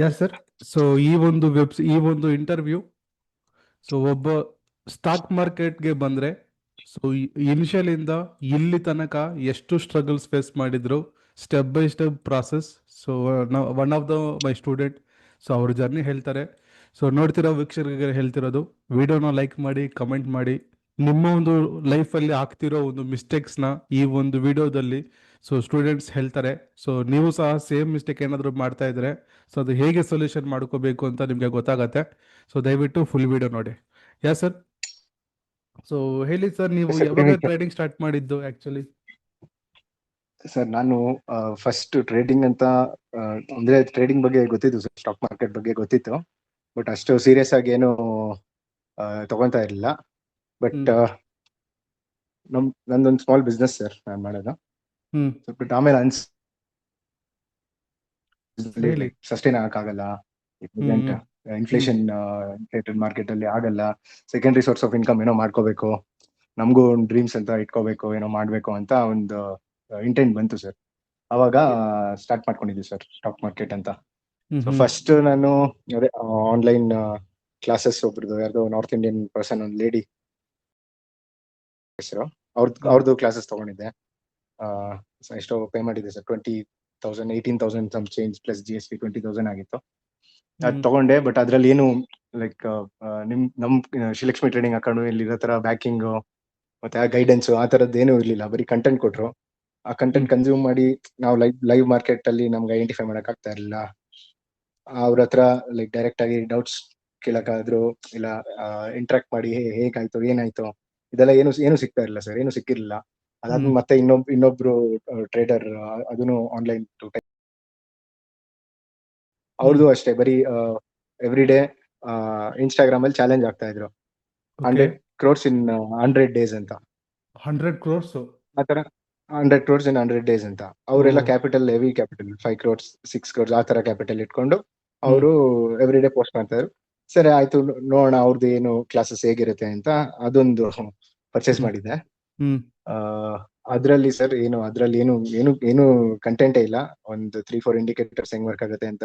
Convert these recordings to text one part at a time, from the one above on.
ಯಾ sir. So ಈ ಒಂದು interview, so ಒಬ್ಬ ಸ್ಟಾಕ್ ಮಾರ್ಕೆಟ್ಗೆ ಬಂದ್ರೆ, ಸೊ ಇನಿಷಿಯಲ್ ಇಂದ ಇಲ್ಲಿ ತನಕ ಎಷ್ಟು ಸ್ಟ್ರಗಲ್ಸ್ ಫೇಸ್ ಮಾಡಿದ್ರು, step by step process. So one of the my student, so ಅವ್ರ ಜರ್ನಿ ಹೇಳ್ತಾರೆ. ಸೊ ನೋಡ್ತಿರೋ ವೀಕ್ಷಕರಿಗೆ ಹೇಳ್ತಿರೋದು, ವಿಡಿಯೋನ ಲೈಕ್ ಮಾಡಿ, ಕಮೆಂಟ್ ಮಾಡಿ, ನಿಮ್ಮ ಒಂದು ಲೈಫಲ್ಲಿ ಆಗ್ತಿರೋ ಒಂದು ಮಿಸ್ಟೇಕ್ಸ್ನ ಈ ಒಂದು ವಿಡಿಯೋದಲ್ಲಿ ಸೊ ಸ್ಟೂಡೆಂಟ್ಸ್ ಹೇಳ್ತಾರೆ. ಸೊ ನೀವು ಸಹ ಸೇಮ್ ಮಿಸ್ಟೇಕ್ ಏನಾದರೂ ಮಾಡ್ತಾ ಇದ್ರೆ, ಸೊ ಅದು ಹೇಗೆ ಸೊಲ್ಯೂಷನ್ ಮಾಡ್ಕೋಬೇಕು ಅಂತ ನಿಮಗೆ ಗೊತ್ತಾಗತ್ತೆ. ಸೊ ದಯವಿಟ್ಟು ಫುಲ್ ವಿಡಿಯೋ ನೋಡಿ. ಯಾ ಸರ್. ಸೊ ಹೇಳಿ ಸರ್, ನೀವು ಸರ್, ಯಾವಾಗ ಟ್ರೇಡಿಂಗ್ ಸ್ಟಾರ್ಟ್ ಮಾಡಿದ್ದು ಆಕ್ಚುಲಿ? ಸರ್ ನಾನು ಫಸ್ಟ್ ಟ್ರೇಡಿಂಗ್ ಅಂತ ಅಂದ್ರೆ ಟ್ರೇಡಿಂಗ್ ಬಗ್ಗೆ ಗೊತ್ತಿತ್ತು ಸರ್, ಸ್ಟಾಕ್ ಮಾರ್ಕೆಟ್ ಬಗ್ಗೆ ಗೊತ್ತಿತ್ತು. ಬಟ್ ಅಷ್ಟು ಸೀರಿಯಸ್ ಆಗಿ ಏನು ತಗೊಂತಾ ಇರಲಿಲ್ಲ. ಬಟ್ ನಂದೊಂದು ಸ್ಮಾಲ್ ಬಿಸ್ನೆಸ್ ಸರ್ ನಾನು ಮಾಡೋದು. ಬಟ್ ಆಮೇಲೆ ಹೇಳಿ. ಸಸ್ಟೈನ್ ಆಗಕ್ಕಾಗಲ್ಲ, ಇನ್ಫ್ಲೇಷನ್ ಮಾರ್ಕೆಟ್ ಅಲ್ಲಿ ಆಗಲ್ಲ. ಸೆಕೆಂಡರಿ ಸೋರ್ಸ್ ಆಫ್ ಇನ್ಕಮ್ ಏನೋ ಮಾಡ್ಕೋಬೇಕು, ನಮಗೂ ಒಂದು ಡ್ರೀಮ್ಸ್ ಅಂತ ಇಟ್ಕೋಬೇಕು, ಏನೋ ಮಾಡ್ಬೇಕು ಅಂತ ಒಂದು ಇಂಟೆಂಟ್ ಬಂತು ಸರ್. ಅವಾಗ ಸ್ಟಾರ್ಟ್ ಮಾಡ್ಕೊಂಡಿದ್ವಿ ಸರ್ ಸ್ಟಾಕ್ ಮಾರ್ಕೆಟ್ ಅಂತ. ಸೊ ಫಸ್ಟ್ ನಾನು ಅದೇ ಆನ್ಲೈನ್ ಕ್ಲಾಸಸ್ ಒಬ್ರದ್ದು, ಯಾರ್ದೋ ನಾರ್ತ್ ಇಂಡಿಯನ್ ಪರ್ಸನ್, ಒಂದು ಲೇಡಿ ಹೆಸರು, ಅವ್ರದ್ದು ಕ್ಲಾಸಸ್ ತಗೊಂಡಿದ್ದೆ. ಎಷ್ಟೋ ಪೇ ಮಾಡಿದ್ದೆ ಸರ್, 20,000 18,000 ಸಮ್ ಚೇಂಜ್ ಪ್ಲಸ್ GST 20,000 ಆಗಿತ್ತು. ಅದ್ ತಗೊಂಡೆ. ಬಟ್ ಅದ್ರಲ್ಲಿ ಏನು ಲೈಕ್ ನಮ್ ಶ್ರೀಲಕ್ಷ್ಮಿ ಟ್ರೇಡಿಂಗ್ ಅಕೌಂಟ್ ಇಲ್ಲಿ ಇರೋ ತರ ಬ್ಯಾಕಿಂಗ್ ಮತ್ತೆ ಆ ಗೈಡೆನ್ಸ್ ಆ ತರದ್ದು ಏನೂ ಇರ್ಲಿಲ್ಲ. ಬರೀ ಕಂಟೆಂಟ್ ಕೊಟ್ರು. ಆ ಕಂಟೆಂಟ್ ಕನ್ಸ್ಯೂಮ್ ಮಾಡಿ ನಾವು ಲೈವ್ ಮಾರ್ಕೆಟ್ ಅಲ್ಲಿ ನಮ್ಗೆ ಐಡೆಂಟಿಫೈ ಮಾಡಕ್ ಆಗ್ತಾ ಇರಲಿಲ್ಲ. ಅವ್ರ ಹತ್ರ ಲೈಕ್ ಡೈರೆಕ್ಟ್ ಆಗಿ ಡೌಟ್ಸ್ ಕೇಳಕ್ಕಾದ್ರು ಇಲ್ಲ, ಇಂಟ್ರಾಕ್ಟ್ ಮಾಡಿ ಹೇಗಾಯ್ತು ಏನಾಯ್ತು ಇದೆಲ್ಲ ಏನು ಸಿಗ್ತಾ ಇರಲಿಲ್ಲ ಸರ್, ಏನು ಸಿಕ್ಕಿರ್ಲಿಲ್ಲ. ಅದಾದ್ಮೇಲೆ ಮತ್ತೆ ಇನ್ನೊಬ್ರು ಟ್ರೇಡರ್, ಅದನ್ನು ಆನ್ಲೈನ್ ಅವ್ರದ್ದು ಅಷ್ಟೇ, ಬರೀ ಎವ್ರಿ ಡೇ ಇನ್ಸ್ಟಾಗ್ರಾಮ್ ಅಲ್ಲಿ ಚಾಲೆಂಜ್ ಆಗ್ತಾ ಇದ್ರು, 100 crores in 100 days ಅಂತ. 100 crores ಆತರ 100 crores in 100 days ಅಂತ. ಅವರೆಲ್ಲ capital, heavy capital, 5 crores 6 crores ಆ ತರ ಕ್ಯಾಪಿಟಲ್ ಇಟ್ಕೊಂಡು ಅವರು ಎವ್ರಿ ಡೇ ಪೋಸ್ಟ್ ಮಾಡ್ತಾ ಇದ್ರು. ಸರಿ ಆಯ್ತು, ನೋಡೋಣ ಅವ್ರದ್ದು ಏನು ಕ್ಲಾಸಸ್ ಹೇಗಿರುತ್ತೆ ಅಂತ ಅದೊಂದು ಪರ್ಚೇಸ್ ಮಾಡಿದ್ದೆ. ಅದ್ರಲ್ಲಿ ಸರ್ ಏನು ಕಂಟೆಂಟೇ ಇಲ್ಲ. ಒಂದು 3-4 ಇಂಡಿಕೇಟರ್ಸ್ ಹೆಂಗ್ ವರ್ಕ್ ಆಗುತ್ತೆ ಅಂತ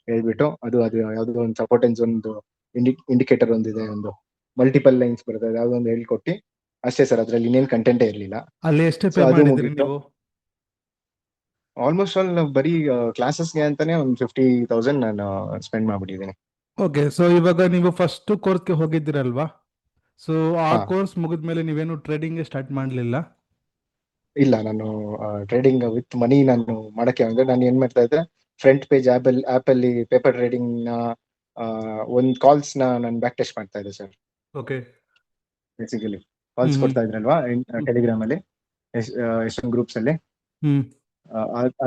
ಹೇಳ್ಬಿಟ್ಟು, ಅದು ಯಾವ್ದೋ ಒಂದು ಸಪೋರ್ಟೆನ್ಸ್, ಒಂದು ಇಂಡಿಕೇಟರ್ ಒಂದಿದೆ, ಒಂದು ಮಲ್ಟಿಪಲ್ ಲೈನ್ಸ್ ಬರುತ್ತೆ, ಯಾವ್ದೋ ಒಂದು ಹೇಳ್ಕೊಟ್ಟು ಅಷ್ಟೇ ಸರ್. ಅದ್ರಲ್ಲಿ ಇನ್ನೇನು ಕಂಟೆಂಟೇ ಇರ್ಲಿಲ್ಲ. ಅಲ್ಲಿ ಎಷ್ಟು ಪೇ ಮಾಡಿದ್ರಿ ನೀವು? ಆಲ್ಮೋಸ್ಟ್ ಆಲ್ ಬರೀ ಕ್ಲಾಸಸ್ಗೆ ಅಂತಾನೆ ಒಂದು 50,000 ನಾನು ಸ್ಪೆಂಡ್ ಮಾಡ್ಬಿಟ್ಟಿದ್ದೀನಿ. ಓಕೆ. ಸೊ ಇವಾಗ ನೀವು ಫಸ್ಟ್ ಕೋರ್ಸ್ಗೆ ಹೋಗಿದ್ದೀರಲ್ವಾ? ಸೊ ಆ ಕೋರ್ಸ್ ಮುಗಿದ್ಮೇಲೆ ನೀವೇನು ಟ್ರೇಡಿಂಗ್ ಸ್ಟಾರ್ಟ್ ಮಾಡ್ಲಿಲ್ಲ? ಇಲ್ಲ, ನಾನು ಟ್ರೇಡಿಂಗ್ ವಿತ್ ಮನಿ ನಾನು ಮಾಡಕ್ಕೆ ಅಂದ್ರೆ ನಾನು ಏನ್ ಮಾಡ್ತಾ ಇದ್ದೆ, ಫ್ರಂಟ್ ಪೇಜ್ ಆಪ್ ಅಲ್ಲಿ ಪೇಪರ್ ಟ್ರೇಡಿಂಗ್ ನ ಒಂದು ಕಾಲ್ಸ್ ನಾನು ಬ್ಯಾಕ್ ಟೆಸ್ಟ್ ಮಾಡ್ತಾ ಇದ್ದೆ ಸರ್. ಓಕೆ. ಬೇಸಿಕಲಿ ಕಾಲ್ಸ್ ಕೊಡ್ತಾ ಇದ್ರಲ್ವಾ ಟೆಲಿಗ್ರಾಮ್ ಅಲ್ಲಿ, ಎಷ್ಟೊಂದು ಗ್ರೂಪ್ಸ್ ಅಲ್ಲಿ,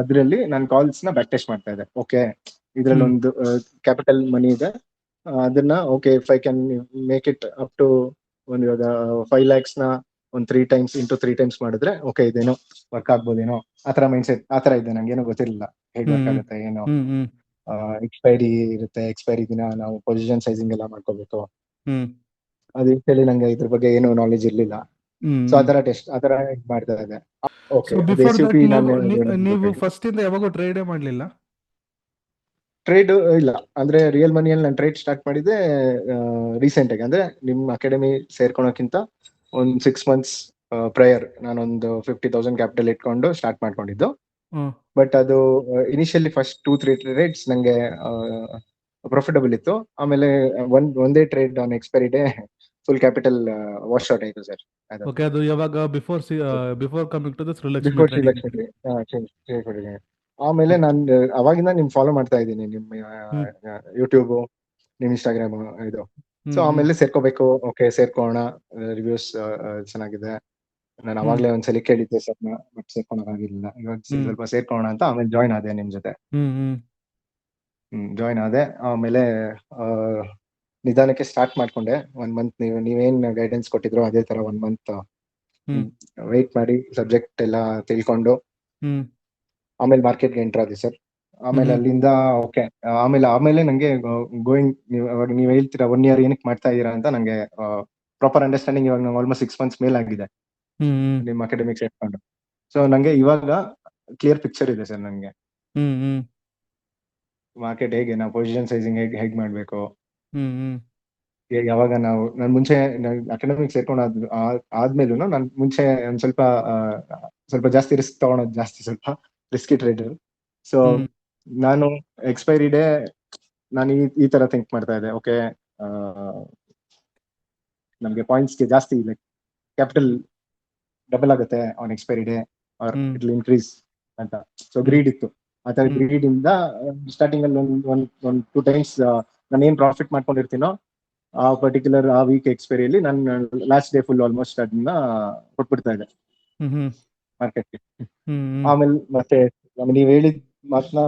ಅದ್ರಲ್ಲಿ ನಾನು ಕಾಲ್ಸ್ ನ ಬ್ಯಾಕ್ ಟೆಸ್ಟ್ ಮಾಡ್ತಾ ಇದ್ದೆ. ಓಕೆ, ಇದ್ರಲ್ಲಿ ಒಂದು ಕ್ಯಾಪಿಟಲ್ ಮನಿ ಇದೆ, ಅದನ್ನ okay if I can make it up to ಒಂದು ಇವಾಗ 5 lakhs ನ ಒಂದು 3 times into 3 times ಮಾಡಿದ್ರೆ ಓಕೆ ಇದೇನೋ ವರ್ಕ್ ಆಗ್ಬೋದೇನೋ, ಆತರ ಮೈಂಡ್ಸೆಟ್ ಆತರ ಇದೆ. ನಂಗೆ ಏನೋ ಗೊತ್ತಿರಲಿಲ್ಲ ಹೇಗೆ ವರ್ಕ್ ಆಗುತ್ತೆ ಏನೋ. ಎಕ್ಸ್ಪೈರಿ ಇರುತ್ತೆ, ಎಕ್ಸ್ಪೈರಿ ದಿನ ನಾವು ಪೊಸಿಷನ್ ಸೈಜಿಂಗ್ ಎಲ್ಲ ಮಾಡ್ಕೋಬೇಕು. ಅದು ಹೇಳಿ ನಂಗೆ ಇದ್ರ ಬಗ್ಗೆ ಏನು ನಾಲೆಜ್ ಇರ್ಲಿಲ್ಲ. ಸೊ ಆತರ ಮಾಡ್ತಾ ಇದ್ದೆ. ನೀವು ಫಸ್ಟ್ ಇಂದ ಯಾವಾಗೂ ಟ್ರೇಡ್ ಮಾಡ್ಲಿಲ್ಲ? ಟ್ರೇಡ್ ಇಲ್ಲ, ಅಂದ್ರೆ ರಿಯಲ್ ಮನಿಯಲ್ಲಿ ನಾನು ಟ್ರೇಡ್ ಸ್ಟಾರ್ಟ್ ಮಾಡಿದ್ದೆ ರೀಸೆಂಟ್ ಆಗಿ, ಅಂದ್ರೆ ನಿಮ್ ಅಕಾಡೆಮಿ ಸೇರ್ಕೊಳಕ್ಕಿಂತ ಒಂದು 6 months ಪ್ರಯರ್ ನಾನೊಂದು 50,000 ಕ್ಯಾಪಿಟಲ್ ಇಟ್ಕೊಂಡು ಸ್ಟಾರ್ಟ್ ಮಾಡ್ಕೊಂಡಿದ್ದು. ಬಟ್ ಅದು ಇನಿಷಿಯಲಿ ಫಸ್ಟ್ 2-3 ಟ್ರೇಡ್ಸ್ ನಂಗೆ ಪ್ರಾಫಿಟಬಲ್ ಇತ್ತು. ಆಮೇಲೆ ಒಂದೇ trade on expiry day full capital wash out ಆಯ್ತು ಸರ್. ಓಕೆ. ಅದು ಯಾವಾಗ? Before coming to the Srilakshmi before trading. Srilakshmi. ಆಮೇಲೆ ನಾನು ಅವಾಗಿಂದ ನಿಮ್ ಫಾಲೋ ಮಾಡ್ತಾ ಇದ್ದೀನಿ, ನಿಮ್ಮ ಯೂಟ್ಯೂಬ್, ನಿಮ್ ಇನ್ಸ್ಟಾಗ್ರಾಮ್ ಇದು. ಸೊ ಆಮೇಲೆ ಸೇರ್ಕೋಬೇಕು, ಓಕೆ ಸೇರ್ಕೋಣ, ರಿವ್ಯೂಸ್ ಚೆನ್ನಾಗಿದೆ. ನಾನು ಅವಾಗ್ಲೇ ಒಂದ್ಸಲಿ ಕೇಳಿದ್ದೆ ಸರ್, ಬಟ್ ಸೇರ್ಕೊಳಕ್ ಆಗಿರ್ಲಿಲ್ಲ. ಇವಾಗ ಸ್ವಲ್ಪ ಸೇರ್ಕೋಣ ಅಂತ ಆಮೇಲೆ ಜಾಯ್ನ್ ಆದೆ ನಿಮ್ ಜೊತೆ. ಜಾಯ್ನ್ ಆದೆ. ಆಮೇಲೆ ನಿಧಾನಕ್ಕೆ ಸ್ಟಾರ್ಟ್ ಮಾಡ್ಕೊಂಡೆ. 1 month ನೀವೇನ್ ಗೈಡೆನ್ಸ್ ಕೊಟ್ಟಿದ್ರು ಅದೇ ತರ 1 month ವೆಯ್ಟ್ ಮಾಡಿ ಸಬ್ಜೆಕ್ಟ್ ಎಲ್ಲ ತಿಳ್ಕೊಂಡು ಆಮೇಲೆ ಮಾರ್ಕೆಟ್ಗೆ ಎಂಟರ್ ಆದೆ ಸರ್. ಆಮೇಲೆ ಅಲ್ಲಿಂದ ಓಕೆ, ಆಮೇಲೆ ನಂಗೆ ಗೋಯಿಂಗ್, ನೀವ್ ಹೇಳ್ತೀರಾ 1 year ಏನಕ್ಕೆ ಮಾಡ್ತಾ ಇದೀರಾ ಅಂತ ನಂಗೆ ಪ್ರಾಪರ್ ಅಂಡರ್ಸ್ಟ್ಯಾಂಡಿಂಗ್ ಇವಾಗ ನಂಗೆ ಆಲ್ಮೋಸ್ಟ್ 6 months ಮೇಲೆ ಆಗಿದೆ ನಿಮ್ ಅಕಾಡೆಮಿಕ್ ಸೇರ್ಕೊಂಡು. ಸೊ ನಂಗೆ ಇವಾಗ ಕ್ಲಿಯರ್ ಪಿಕ್ಚರ್ ಇದೆ ಸರ್. ನಂಗೆ ಮಾರ್ಕೆಟ್ ಹೇಗೆ, ನಾವು ಪೊಸಿಷನ್ ಸೈಜಿಂಗ್ ಹೇಗ್ ಮಾಡ್ಬೇಕು, ಹ್ಮ್ ಹ್ಮ್ ಯಾವಾಗ ನಾನು ಮುಂಚೆ ಅಕಾಡೆಮಿಕ್ ಸೇರ್ಕೊಂಡು ಆದ್ಮೇಲೂ ನಾನು ಮುಂಚೆ ಒಂದ್ ಸ್ವಲ್ಪ ಜಾಸ್ತಿ ರಿಸ್ಕ್ ತಗೊಳೋದು ಜಾಸ್ತಿ, ಸ್ವಲ್ಪ ರಿಸ್ಕಿ ಟ್ರೇಡರ್. ಸೊ ಹ್ಮ್ ನಾನು ಎಕ್ಸ್ಪೈರಿ ಡೇ ನಾನು ಈ ತರ ಥಿಂಕ್ ಮಾಡ್ತಾ ಇದ್ದೆ, ಓಕೆ ನಮ್ಗೆ ಪಾಯಿಂಟ್ಸ್ಗೆ ಜಾಸ್ತಿ ಲೈಕ್ ಕ್ಯಾಪಿಟಲ್ ಡಬಲ್ ಆಗುತ್ತೆ on expiry day or hmm it will increase ಅಂತ. ಸೊ ಹ್ಮ್ ಗ್ರೀಡ್ ಇತ್ತು. ಆ ತರ ಹ್ಮ್ ಗ್ರೀಡ್ ಇಂದ ಸ್ಟಾರ್ಟಿಂಗ್ ಅಲ್ಲಿ ಒಂದ್ 2 ಟೈಮ್ಸ್ ನಾನು ಏನ್ ಪ್ರಾಫಿಟ್ ಮಾಡ್ಕೊಂಡಿರ್ತೀನೋ ಆ ಪರ್ಟಿಕ್ಯುಲರ್ ಆ ವೀಕ್ ಎಕ್ಸ್ಪೈರಿಯಲ್ಲಿ ನಾನು ಲಾಸ್ಟ್ ಡೇ ಫುಲ್ ಆಲ್ಮೋಸ್ಟ್ ಅದನ್ನ ಕೊಟ್ಬಿಡ್ತಾ ಇದ್ದೆ ಹ್ಮ್ ಹ್ಮ್ ಮಾರ್ಕೆಟ್ಗೆ. ಹ್ಮ್ ಆಮೇಲೆ ಮತ್ತೆ ನೀವ್ ಹೇಳಿದ ಮಾತನ್ನ,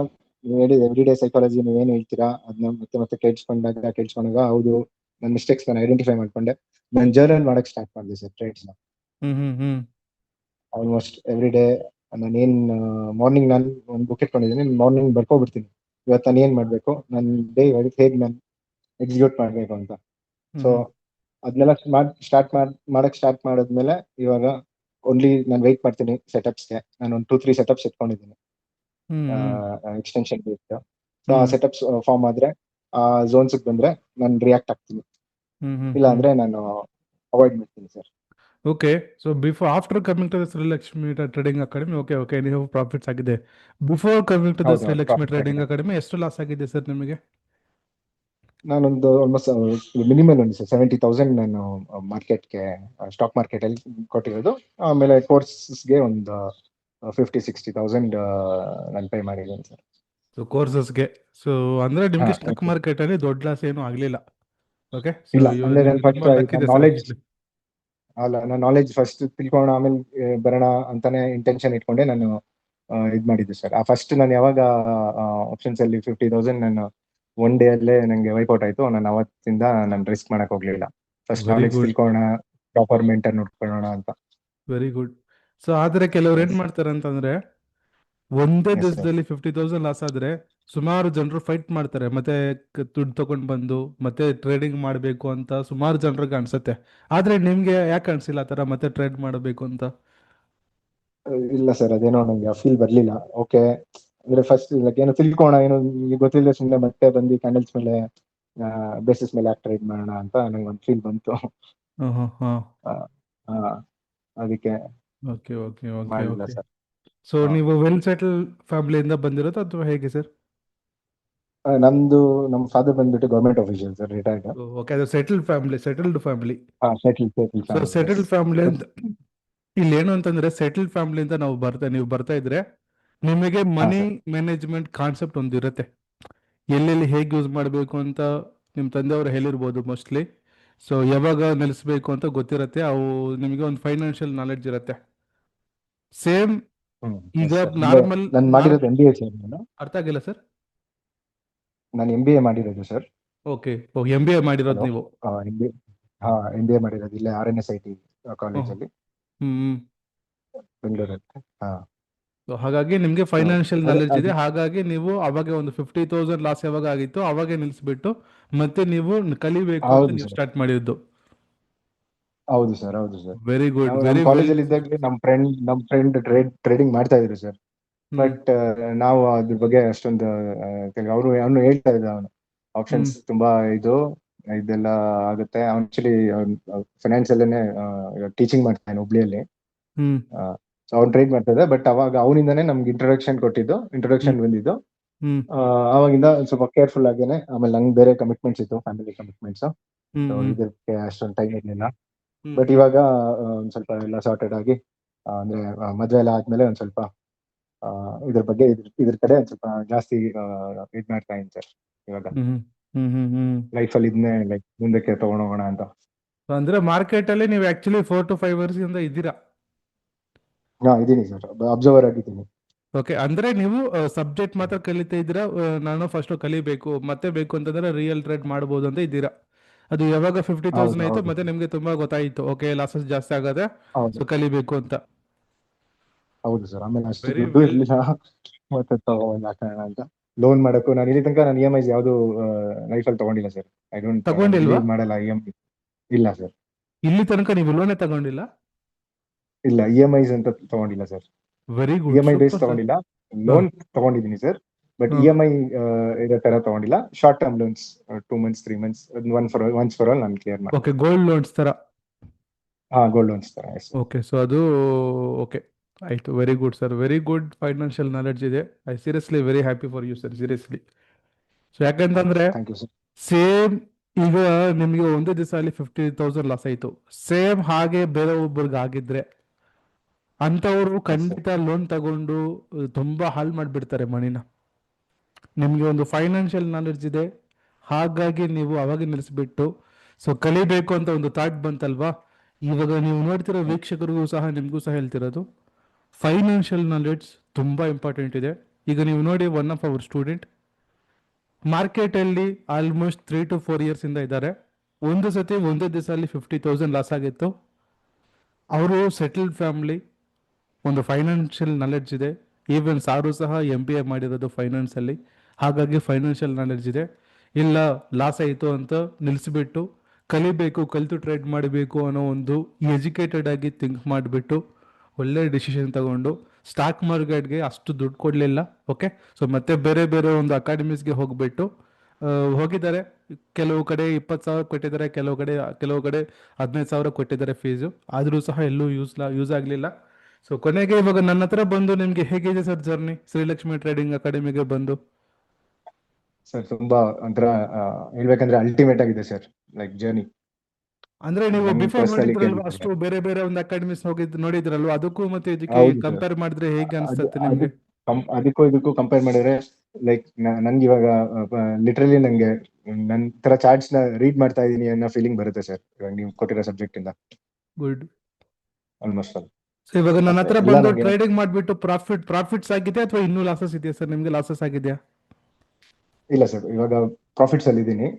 ನೀವು ಹೇಳಿದ ಎವ್ರಿ ಡೇ ಸೈಕಾಲಜಿ ನೀವೇನು ಹೇಳ್ತೀರಾ ಅದನ್ನ ಮತ್ತೆ ಮತ್ತೆ ಕೇಳಿಸ್ಕೊಂಡಾಗ ಹೌದು, ನನ್ನ ಮಿಸ್ಟೇಕ್ಸ್ ನಾನು ಐಡೆಂಟಿಫೈ ಮಾಡ್ಕೊಂಡೆ. ನಾನು ಜರ್ನಲ್ ಮಾಡಕ್ ಸ್ಟಾರ್ಟ್ ಮಾಡಿದೆ ಸರ್ ಟ್ರೇಡ್ಸ್ ನ. ಹ್ಮ್ ಹ್ಮ್ ಹ್ಮ್ ಆಲ್ಮೋಸ್ಟ್ ಎವ್ರಿ ಡೇ ನಾನೇನ್ ಮಾರ್ನಿಂಗ್ ನಾನು ಒಂದು ಬುಕ್ ಇಟ್ಕೊಂಡಿದ್ದೀನಿ, ಮಾರ್ನಿಂಗ್ ಬರ್ಕೊಬಿಡ್ತೀನಿ ಇವತ್ತು ನಾನು ಏನ್ ಮಾಡ್ಬೇಕು, ನನ್ನ ಡೇ ಹೇಗೆ ನಾನು ಎಕ್ಸಿಕ್ಯೂಟ್ ಮಾಡ್ಬೇಕು ಅಂತ. ಸೊ ಹ್ಮ್ ಅದನ್ನೆಲ್ಲ ಮಾಡಕ್ ಸ್ಟಾರ್ಟ್ ಮಾಡಿದ್ಮೇಲೆ ಇವಾಗ ಓನ್ಲಿ ನಾನು ವೆಯ್ಟ್ ಮಾಡ್ತೀನಿ ಸೆಟಪ್ಸ್ಗೆ. ನಾನು ಒಂದು 2-3 ಸೆಟಪ್ಸ್ ಇಟ್ಕೊಂಡಿದ್ದೀನಿ ಹ್ಮ್ ಎಕ್ಸ್ಟೆನ್ಷನ್ ಬೇಸ್ಡ್. ಸೊ ಆ ಹ್ಮ್ ಸೆಟಪ್ಸ್ ಫಾರ್ಮ್ ಆದ್ರೆ ಆ ಝೋನ್ಸ್ ಬಂದ್ರೆ ನಾನು ರಿಯಾಕ್ಟ್ ಆಗ್ತೀನಿ, ಹ್ಮ್ ಹ್ಮ್ ಇಲ್ಲ ಹ್ಮ್ ಅಂದ್ರೆ ನಾನು ಅವಾಯ್ಡ್ ಮಾಡ್ತೀನಿ sir. Okay. So after coming to the Srilakshmi trading academy, okay ನೀವು ಪ್ರಾಫಿಟ್ಸ್ ಆಗಿದೆ. ಬಿಫೋರ್ ಕಮಿಂಗ್ ಟು ದ ಹೌದು, ಶ್ರೀಲಕ್ಷ್ಮಿ ಪ್ರಾಫಿಟ್ ಟ್ರೇಡಿಂಗ್ ಆಗಿದೆ. ಅಕಾಡೆಮಿ ಎಷ್ಟು ಲಾಸ್ ಆಗಿದೆ ಸರ್ ನಿಮಗೆ? ನಾನೊಂದು ಆಲ್ಮೋಸ್ಟ್ ಮಿನಿಮಮ್ ಒಂದು 70,000 ನಾನು ಸ್ಟಾಕ್ ಮಾರ್ಕೆಟ್ ಅಲ್ಲಿ ಕೊಟ್ಟಿರೋದು. ಆಮೇಲೆ ಕೋರ್ಸ್ಗೆ ಒಂದು 50-60,000 ನಾನು ಪೇ ಮಾಡಿದ್ದೀನಿ ಸರ್. ಸೊ ಕೋರ್ಸಸ್ಗೆ. ಸೊ ಅಂದ್ರೆ ಹಾ, ನಿಮಗೆ ಸ್ಟಾಕ್ ಮಾರ್ಕೆಟ್ ಅಲ್ಲಿ ದೊಡ್ಡ ಲಾಸ್ ಏನೂ ಆಗಲಿಲ್ಲ. ಓಕೆ. ಸೊ ಇಲ್ಲ ಅಂದ್ರೆ ನಾನು ನಿಮಗೆ ಫಸ್ಟ್ ತುಂಬಾ ಲಕ್ ಇದೆ ಸರ್ ಆಕ್ಚುಲಿ. ನಾನು ನಾಲೆಜ್ ಫಸ್ಟ್ ತಿಳ್ಕೊಳ್ಳೋಣ ಆಮೇಲೆ ಬರೋಣ ಅಂತಾನೆ ಇಂಟೆನ್ಷನ್ ಇಟ್ಕೊಂಡೆ ನಾನು ಇದ್ ಮಾಡಿದ್ದೆ ಸರ್. ಆ ಫಸ್ಟ್ ನಾನು ಯಾವಾಗ ಆಪ್ಷನ್ಸ್ ಅಲ್ಲಿ 50,000 ನಾನು ಒನ್ ಡೇ ಅಲ್ಲೇ ನಂಗೆ ವೈಪೌಟ್ ಆಯ್ತು, ನಾನು ಅವತ್ತಿಂದ ನಾನು ರಿಸ್ಕ್ ಮಾಡಕ್ ಹೋಗ್ಲಿಲ್ಲ. ಫಸ್ಟ್ ವೆರಿ ನಾಲೆಜ್ ಗುಡ್, ತಿಳ್ಕೊಳ್ಳೋಣ, ಪ್ರಾಪರ್ ಮೆಂಟರ್ ನೋಡ್ಕೊಳ್ಳೋಣ ಅಂತ. Very good. ಸೊ ಆದರೆ ಕೆಲವ್ರು ಏನ್ ಎಸ್ ಮಾಡ್ತಾರೆ ಅಂತಂದ್ರೆ, ಒಂದೇ ಎಸ್ ಸರ್. ದಿವಸದಲ್ಲಿ 50,000 ಲಾಸ್ ಆದ್ರೆ ಸುಮಾರು ಜನರು ಫೈಟ್ ಮಾಡ್ತಾರೆ, ಮತ್ತೆ ದುಡ್ಡು ತಗೊಂಡ್ ಬಂದು ಮತ್ತೆ ಟ್ರೇಡಿಂಗ್ ಮಾಡಬೇಕು ಅಂತ ಸುಮಾರು ಜನರಿಗೆ ಅನ್ಸುತ್ತೆ. ಆದ್ರೆ ನಿಮ್ಗೆ ಯಾಕೆ ಅನ್ಸಿಲ್ಲ ಆ ತರ ಮತ್ತೆ ಟ್ರೇಡ್ ಮಾಡಬೇಕು ಅಂತ? ಇಲ್ಲ ಸರ್, ಅದೇನೋ ನಂಗೆ ಆ ಫೀಲ್ ಬರ್ಲಿಲ್ಲ. ಓಕೆ ಅಂದ್ರೆ ಫಸ್ಟ್ ಏನೋ ತಿಳ್ಕೊಳ್ಳೋಣ, ಏನೋ ನಿಮ್ಗೆ ಗೊತ್ತಿಲ್ಲದೆ ಸುಮ್ಮನೆ ಮತ್ತೆ ಬಂದು ಕ್ಯಾಂಡಲ್ಸ್ ಮೇಲೆ ಬೇಸಿಸ್ ಮೇಲೆ ಯಾಕೆ ಟ್ರೇಡ್ ಮಾಡೋಣ ಅಂತ ನಂಗೆ ಒಂದು ಫೀಲ್ ಬಂತು. ಹಾ. ಆ, ಆ, ಅದಕ್ಕೆ ಓಕೆ ಓಕೆ ಓಕೆ ಮಾಡಿಲ್ಲ ಓಕೆ. ಸರ್. ಸೊ ನೀವು ವೆಲ್ ಸೆಟಲ್ ಫ್ಯಾಮಿಲಿಯಿಂದ ಬಂದಿರೋದು ಅಥವಾ ಹೇಗೆ ಸರ್? ನಮ್ಮ ಫಾದರ್ ಬಂದ್ಬಿಟ್ಟು government official sir, retired. Okay, ಅದು settled family. Settle so family, yes. Settled family ಅಂತ ಇಲ್ಲಿ ಏನು ಅಂತಂದ್ರೆ, ಸೆಟಲ್ಡ್ ಫ್ಯಾಮಿಲಿಯಿಂದ ನೀವು ಬರ್ತಾ ಇದ್ರೆ ನಿಮಗೆ ಹಾ ಮನಿ ಸರ್. ಮ್ಯಾನೇಜ್ಮೆಂಟ್ ಕಾನ್ಸೆಪ್ಟ್ ಒಂದಿರುತ್ತೆ. ಎಲ್ಲೆಲ್ಲಿ ಹೇಗೆ ಯೂಸ್ ಮಾಡಬೇಕು ಅಂತ ನಿಮ್ಮ ತಂದೆಯವರು ಹೇಳಿರ್ಬೋದು ಮೋಸ್ಟ್ಲಿ. ಸೊ ಯಾವಾಗ ನಿಲ್ಲಿಸ್ಬೇಕು ಅಂತ ಗೊತ್ತಿರುತ್ತೆ, ಅವು ನಿಮಗೆ ಒಂದು ಫೈನಾನ್ಷಿಯಲ್ ನಾಲೆಡ್ಜ್ ಇರುತ್ತೆ. ಸೇಮ್ ಈಗ ಎಸ್ ಸರ್. ಅಂದ್ರೆ ನಾರ್ಮಲ್ ನಾನು ಮಾಡಿರೋದು MBA ಸರ್. ಅರ್ಥ ಆಗಿಲ್ಲ ಸರ್? ನಾನು MBA ಮಾಡಿರೋದು ಸರ್. ಓಕೆ, MBA ಮಾಡಿರೋದು ಹಲೋ. ನೀವು? MBA, ಹಾ MBA ಮಾಡಿರೋದು ಇಲ್ಲೇ RNSIT ಕಾಲೇಜಲ್ಲಿ, ಹ್ಮ್. ಬೆಂಗಳೂರಲ್ಲಿ. ಹಾ ಸೊ ಹಾಗಾಗಿ ನಿಮಗೆ ಸೊ ಫೈನಾನ್ಷಿಯಲ್ ಅದೇ ನಾಲೆಡ್ಜ್ ಇದೆ. ಅದು ಹಾಗಾಗಿ ನೀವು ಅವಾಗ ಒಂದು 50,000 ಲಾಸ್ ಯಾವಾಗ ಆಗಿತ್ತು ಅವಾಗೆ ನಿಲ್ಲಿಸ್ಬಿಟ್ಟು ಮತ್ತೆ ನೀವು ಕಲಿಬೇಕು ಅಂತ ಹೌದು ನೀವು ಸರ್. ಸ್ಟಾರ್ಟ್ ಮಾಡಿದ್ದು. ಹೌದು ಸರ್. ಹೌದು ಸರ್. ವೆರಿ ಗುಡ್, ನಾವು ನಮ್ಮ ವೆರಿ ವೆಲ್. ಕಾಲೇಜಲ್ಲಿ ಇದ್ದಾಗಲೇ ನಮ್ಮ ಫ್ರೆಂಡ್ ಟ್ರೇಡಿಂಗ್ ಮಾಡ್ತಾ ಇದ್ರು ಸರ್. ಹ್ಮ್ ಬಟ್ ನಾವು ಅದ್ರ ಬಗ್ಗೆ ಅಷ್ಟೊಂದು ಅವನು ಹೇಳ್ತಾ ಇದ್ದ, ಅವನು ಹ್ಮ್ ಆಪ್ಷನ್ಸ್ ತುಂಬಾ ಇದೆಲ್ಲ ಆಗುತ್ತೆ. ಆಕ್ಚುಲಿ ಫೈನಾನ್ಸ್ ಅಲ್ಲೇನೆ ಟೀಚಿಂಗ್ ಮಾಡ್ತಾನೆ ಹುಬ್ಳಿಯಲ್ಲಿ. ಹ್ಮ್ ಸೊ ಅವ್ನು ಟ್ರೇಡ್ ಮಾಡ್ತಾ ಇದ್ದ. ಬಟ್ ಅವಾಗ ಅವನಿಂದಾನೇ ನಮ್ಗೆ ಇಂಟ್ರೊಡಕ್ಷನ್ ಹ್ಮ್ ಬಂದಿದ್ದು. ಹ್ಮ್ ಅವಾಗಿಂದ ಸ್ವಲ್ಪ ಕೇರ್ಫುಲ್ ಆಗೇನೆ. ಆಮೇಲೆ ನಂಗೆ ಬೇರೆ ಕಮಿಟ್ಮೆಂಟ್ಸ್ ಇತ್ತು, ಫ್ಯಾಮಿಲಿ ಕಮಿಟ್ಮೆಂಟ್ಸ್. ಹ್ಮ್ ಸೊ ಹ್ಮ್ ಇದಕ್ಕೆ ಅಷ್ಟೊಂದು ಟೈಮ್ ಇರಲಿಲ್ಲ. ಹ್ಮ್ ಬಟ್ ಹ್ಮ್ ಇವಾಗ ಒಂದ್ ಸ್ವಲ್ಪ ಎಲ್ಲ ಸಾರ್ಟೆಡ್ ಆಗಿ, ಅಂದ್ರೆ ಮದ್ವೆ ಎಲ್ಲ ಆದ್ಮೇಲೆ ಒಂದ್ ಸ್ವಲ್ಪ ಇದ್ರ ಬಗ್ಗೆ ಇದ್ರ ಕಡೆ ಒಂದ್ ಸ್ವಲ್ಪ ಜಾಸ್ತಿ ಇದ್ ಮಾಡ್ತಾ ಇದ್ದೀನಿ ಸರ್ ಇವಾಗ. ಹ್ಮ್ ಹ್ಮ್ ಹ್ಮ್ ಹ್ಮ್ ಲೈಫಲ್ಲಿ ಇದನ್ನೇ ಲೈಕ್ ಮುಂದಕ್ಕೆ ತಗೊಂಡೋಗೋಣ ಅಂತ. So ಅಂದ್ರೆ ಮಾರ್ಕೆಟ್ ಅಲ್ಲಿ ನೀವು ಆಕ್ಚುಲಿ 4 to 5 ವರ್ಷ ಇಂದ ಇದ್ದೀರಾ? ಇದೀನಿ ಸರ್, ಅಬ್ಸರ್ವರ್ ಆಗಿದ್ದೀನಿ. ಓಕೆ, ಅಂದ್ರೆ ನೀವು ಸಬ್ಜೆಕ್ಟ್ ಮಾತ್ರ ಕಲಿತಾ ಇದ್ದೀರಾ, ನಾನು ಫಸ್ಟ್ ಕಲಿಬೇಕು ಮತ್ತೆ ಬೇಕು ಅಂತಂದ್ರೆ ರಿಯಲ್ ಟ್ರೇಡ್ ಮಾಡ್ಬೋದು ಅಂತ ಇದ್ದೀರಾ. ಅದು ಯಾವಾಗ 50,000 ಹೌದು ಆಯ್ತು ಹೌದು ಮತ್ತೆ ನಿಮ್ಗೆ ತುಂಬಾ ಗೊತ್ತಾಯ್ತು, ಓಕೆ ಲಾಸಸ್ ಜಾಸ್ತಿ ಆಗದೆ, ಹೌದು ಸೊ ಕಲಿಬೇಕು ಅಂತ. ಹೌದು ಸರ್. ಆಮೇಲೆ ಅಷ್ಟು ವೆರಿ ದುಡ್ಡು ವೆಲ್. ಇರ್ಲಿಲ್ಲ ಮತ್ತೆ ತಗೊಂಡ್ ಹಾಕೋಣ ಅಂತ. ಲೋನ್ ಮಾಡಕ್ಕೂ ನಾನು ಇಲ್ಲಿ ತನಕ ನಾನು EMIs ಯಾವುದು ಲೈಫಲ್ಲಿ ತಗೊಂಡಿಲ್ಲ ಸರ್. ನಾನು ತಗೊಂಡಿಲ್ವಾ? ಬಿಲೀವ್ ಮಾಡಲ್ಲ EMI. ಇಲ್ಲ ಸರ್. ಇಲ್ಲಿ ತನಕ ನೀವು ಲೋನೇ ತಗೊಂಡಿಲ್ಲ? ಇಲ್ಲ, EMIs ಅಂತ ತಗೊಂಡಿಲ್ಲ sir. Very good, EMI base super sir. ತಗೊಂಡಿಲ್ಲ, ಹಾ. ಲೋನ್ ತಗೊಂಡಿದ್ದೀನಿ ಸರ್. But hmm. EMI ಇದೇ ತರ ತಗೊಂಡಿಲ್ಲ. Short term loans 2 months 3 months once for all ನಾನು ಕ್ಲಿಯರ್ ಮಾಡಿ. ಓಕೆ, ಗೋಲ್ಡ್ ಲೋನ್ಸ್ ತರ. ಹಾ, ಗೋಲ್ಡ್ ಲೋನ್ಸ್ ತರ. ಎಸ್. ಓಕೆ, ಸೊ ಅದು ಓಕೆ ಆಯಿತು. Very good sir, very good financial knowledge ಇದೆ. I seriously very happy for you sir, seriously. So ಯಾಕಂತಂದ್ರೆ thank you sir. Same ಈಗ ನಿಮಗೆ ಒಂದೇ ದಿವಸ ಅಲ್ಲಿ 50,000 ಲಾಸ್ ಆಯಿತು, ಸೇಮ್ ಹಾಗೆ ಬೇರೆ ಒಬ್ಬರಿಗೆ ಆಗಿದ್ರೆ ಅಂಥವ್ರು ಖಂಡಿತ ಲೋನ್ ತಗೊಂಡು ತುಂಬ ಹಾಳು ಮಾಡಿಬಿಡ್ತಾರೆ ಮನಿನ. ನಿಮಗೆ ಒಂದು ಫೈನಾನ್ಷಿಯಲ್ ನಾಲೆಡ್ಜ್ ಇದೆ, ಹಾಗಾಗಿ ನೀವು ಅವಾಗ ನಿಲ್ಲಿಸ್ಬಿಟ್ಟು ಸೊ ಕಲಿಬೇಕು ಅಂತ ಒಂದು ಥಾಟ್ ಬಂತಲ್ವಾ. ಇವಾಗ ನೀವು ನೋಡ್ತಿರೋ ವೀಕ್ಷಕರಿಗೂ ಸಹ ನಿಮಗೂ ಸಹ ಹೇಳ್ತಿರೋದು, ಫೈನಾನ್ಷಿಯಲ್ ನಾಲೆಡ್ಜ್ ತುಂಬ ಇಂಪಾರ್ಟೆಂಟ್ ಇದೆ. ಈಗ ನೀವು ನೋಡಿ, ಒನ್ ಆಫ್ ಅವರ್ ಸ್ಟೂಡೆಂಟ್ ಮಾರ್ಕೆಟಲ್ಲಿ ಆಲ್ಮೋಸ್ಟ್ 3 to 4 years ಇಂದ ಇದ್ದಾರೆ. ಒಂದು ಸತಿ ಒಂದೇ ದಿವಸ ಅಲ್ಲಿ 50,000 ಲಾಸ್ ಆಗಿತ್ತು. ಅವರು ಸೆಟಲ್ಡ್ ಫ್ಯಾಮಿಲಿ, ಒಂದು ಫೈನಾನ್ಷಿಯಲ್ ನಾಲೆಡ್ಜ್ ಇದೆ. ಈವನ್ ಸಾರು ಸಹ MBA ಮಾಡಿರೋದು ಫೈನಾನ್ಸಲ್ಲಿ, ಹಾಗಾಗಿ ಫೈನಾನ್ಷಿಯಲ್ ನಾಲೆಡ್ಜ್ ಇದೆ. ಇಲ್ಲ ಲಾಸ್ ಆಯಿತು ಅಂತ ನಿಲ್ಲಿಸ್ಬಿಟ್ಟು ಕಲಿಬೇಕು, ಕಲಿತು ಟ್ರೇಡ್ ಮಾಡಬೇಕು ಅನ್ನೋ ಒಂದು ಎಜುಕೇಟೆಡ್ ಆಗಿ ಥಿಂಕ್ ಮಾಡಿಬಿಟ್ಟು ಒಳ್ಳೆ ಡಿಸಿಷನ್ ತಗೊಂಡು ಸ್ಟಾಕ್ ಮಾರ್ಕೆಟ್ಗೆ ಅಷ್ಟು ದುಡ್ಡು ಕೊಡಲಿಲ್ಲ. ಓಕೆ, ಸೊ ಮತ್ತೆ ಬೇರೆ ಬೇರೆ ಒಂದು ಅಕಾಡೆಮೀಸ್ಗೆ ಹೋಗಿಬಿಟ್ಟು ಹೋಗಿದ್ದಾರೆ. ಕೆಲವು ಕಡೆ 20,000 ಕೊಟ್ಟಿದ್ದಾರೆ, ಕೆಲವು ಕಡೆ 15,000 ಕೊಟ್ಟಿದ್ದಾರೆ ಫೀಸು, ಆದರೂ ಸಹ ಎಲ್ಲೂ ಯೂಸ್ ಆಗಲಿಲ್ಲ. ಸೊ ಕೊನೆಗೆ ಇವಾಗ ನನ್ನ ಹತ್ರ ಬಂದು ನಿಮಗೆ ಹೇಗಿದೆ ಸರ್ ಜರ್ನಿ ಶ್ರೀಲಕ್ಷ್ಮಿ ಟ್ರೇಡಿಂಗ್ ಅಕಾಡೆಮಿಗೆ ಬಂದು? ಸರ್ ತುಂಬಾ ಒಂಥರ ಹೇಳ್ಬೇಕಂದ್ರೆ ಅಲ್ಟಿಮೇಟ್ ಆಗಿದೆ ಸರ್, ಲೈಕ್ ಜರ್ನಿ. ಅಂದ್ರೆ ನೀವು ನಂಗೆ ಬಿಫೋರ್ ಪರ್ಸನಲಿ ನೋಡಿದ್ರಲ್ವಾ, ಕೇಳಿದ್ರೆ ಅಷ್ಟು ಬೇರೆ ಬೇರೆ ಒಂದು ಅಕಾಡೆಮೀಸ್ ನೋಡಿದ್ರಲ್ವಾ, ಅದಕ್ಕೂ ಮತ್ತೆ ಇದಕ್ಕೆ ಹೌದು ಸರ್. ಕಂಪೇರ್ ಮಾಡಿದ್ರೆ ಹೇಗೆ ಅದು ಅನಿಸ್ತತ್ತೆ ಅದು ನಿಮಗೆ? ಅದಕ್ಕೂ ಇದಕ್ಕೂ ಕಂಪೇರ್ ಮಾಡಿದ್ರೆ ಲೈಕ್ ನನ್ಗೆ ಇವಾಗ ಲಿಟ್ರಲಿ ನಂಗೆ ನನ್ ತರ ಚಾರ್ಟ್ಸ್ ನ ರೀಡ್ ಮಾಡ್ತಾ ಇದೀನಿ ಅನ್ನೋ ಫೀಲಿಂಗ್ ಬರುತ್ತೆ ಸರ್, ಇವಾಗ ನೀವು ಕೊಟ್ಟಿರೋ ಸಬ್ಜೆಕ್ಟ್ ಇಂದ ಗುಡ್. Almost all. ಸೊ ಇವಾಗ ನನ್ನ ಮತ್ತೆ ಹತ್ರ ಎಲ್ಲ ಬಂದು ನಂಗೆ ಟ್ರೇಡಿಂಗ್ ಮಾಡಿಬಿಟ್ಟು ಪ್ರಾಫಿಟ್ಸ್ ಆಗಿದೆ ಅಥವಾ ಇನ್ನೂ ಲಾಸಸ್ ಇದೆಯಾ ಸರ್? ನಿಮಗೆ ಲಾಸಸ್ ಆಗಿದೆಯಾ? ಇಲ್ಲ ಸರ್, ಇವಾಗ ಪ್ರಾಫಿಟ್ಸ್ ಅಲ್ಲಿ ಇದ್ದೀನಿ,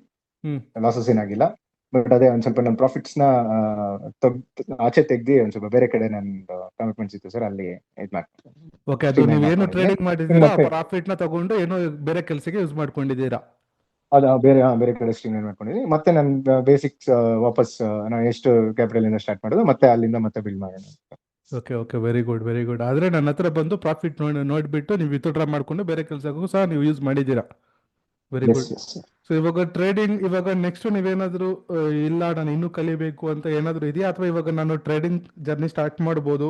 ಹ್ಮ್. ಲಾಸಸ್ ಏನಾಗಿಲ್ಲ. ಬಟ್ ಅದೇ ಒಂದ್ ಸ್ವಲ್ಪ ನನ್ನ ಪ್ರಾಫಿಟ್ಸ್ ನ ಆಚೆ ತೆಗ್ದು ಒಂದ್ ಸ್ವಲ್ಪ ಬೇರೆ ಕಡೆ ನನ್ನ ಕಮಿಟ್ಮೆಂಟ್ಸ್ ಇತ್ತು ಸರ್, ಅಲ್ಲಿ ಇದ್ ಮಾಡ್ತೀನಿ. ಓಕೆ, ಅದು Streamline ನೀವೇನು ಮಾಡ್ಕೊಂಡಿದ್ದೀನಿ. ಟ್ರೇಡಿಂಗ್ ಮಾಡಿದ್ದೀರಾ ಮತ್ತೆ ಪ್ರಾಫಿಟ್ ನ ತಗೊಂಡು ಏನೋ ಬೇರೆ ಕೆಲಸಕ್ಕೆ ಯೂಸ್ ಮಾಡ್ಕೊಂಡಿದ್ದೀರಾ? ಅದು ಬೇರೆ ಕಡೆ ಸ್ಟ್ರೀಮ್ ಮಾಡ್ಕೊಂಡಿದ್ದೀನಿ. ಮತ್ತೆ ನನ್ನ ಬೇಸಿಕ್ಸ್ ವಾಪಸ್ ನಾನು ಎಷ್ಟು ಕ್ಯಾಪಿಟಲ್ ಇಂದ ಸ್ಟಾರ್ಟ್ ಮಾಡೋದು, ಮತ್ತೆ ಅಲ್ಲಿಂದ ಮತ್ತೆ ಬಿಲ್ಡ್ ಮಾಡೋಣ. Okay okay, very good very good. ಆದರೆ ನನ್ನ ಹತ್ರ ಬಂದು ಪ್ರಾಫಿಟ್ ನೋಡಿಬಿಟ್ಟು ನೀವು ವಿತ್ಡ್ರಾ ಮಾಡಿಕೊಂಡು ಬೇರೆ ಕೆಲಸಕ್ಕೂ ಸಹ ನೀವು ಯೂಸ್ ಮಾಡಿದ್ದೀರಾ. Very yes good. Yes. So ಇವಾಗ ಟ್ರೇಡಿಂಗ್, ಇವಾಗ ನೆಕ್ಸ್ಟ್ ನೀವೇನಾದರೂ ಇಲ್ಲ ನಾನು ಇನ್ನೂ ಕಲಿಬೇಕು ಅಂತ ಏನಾದರೂ ಇದೆಯಾ, ಅಥವಾ ಇವಾಗ ನಾನು ಟ್ರೇಡಿಂಗ್ ಜರ್ನಿ ಸ್ಟಾರ್ಟ್ ಮಾಡ್ಬೋದು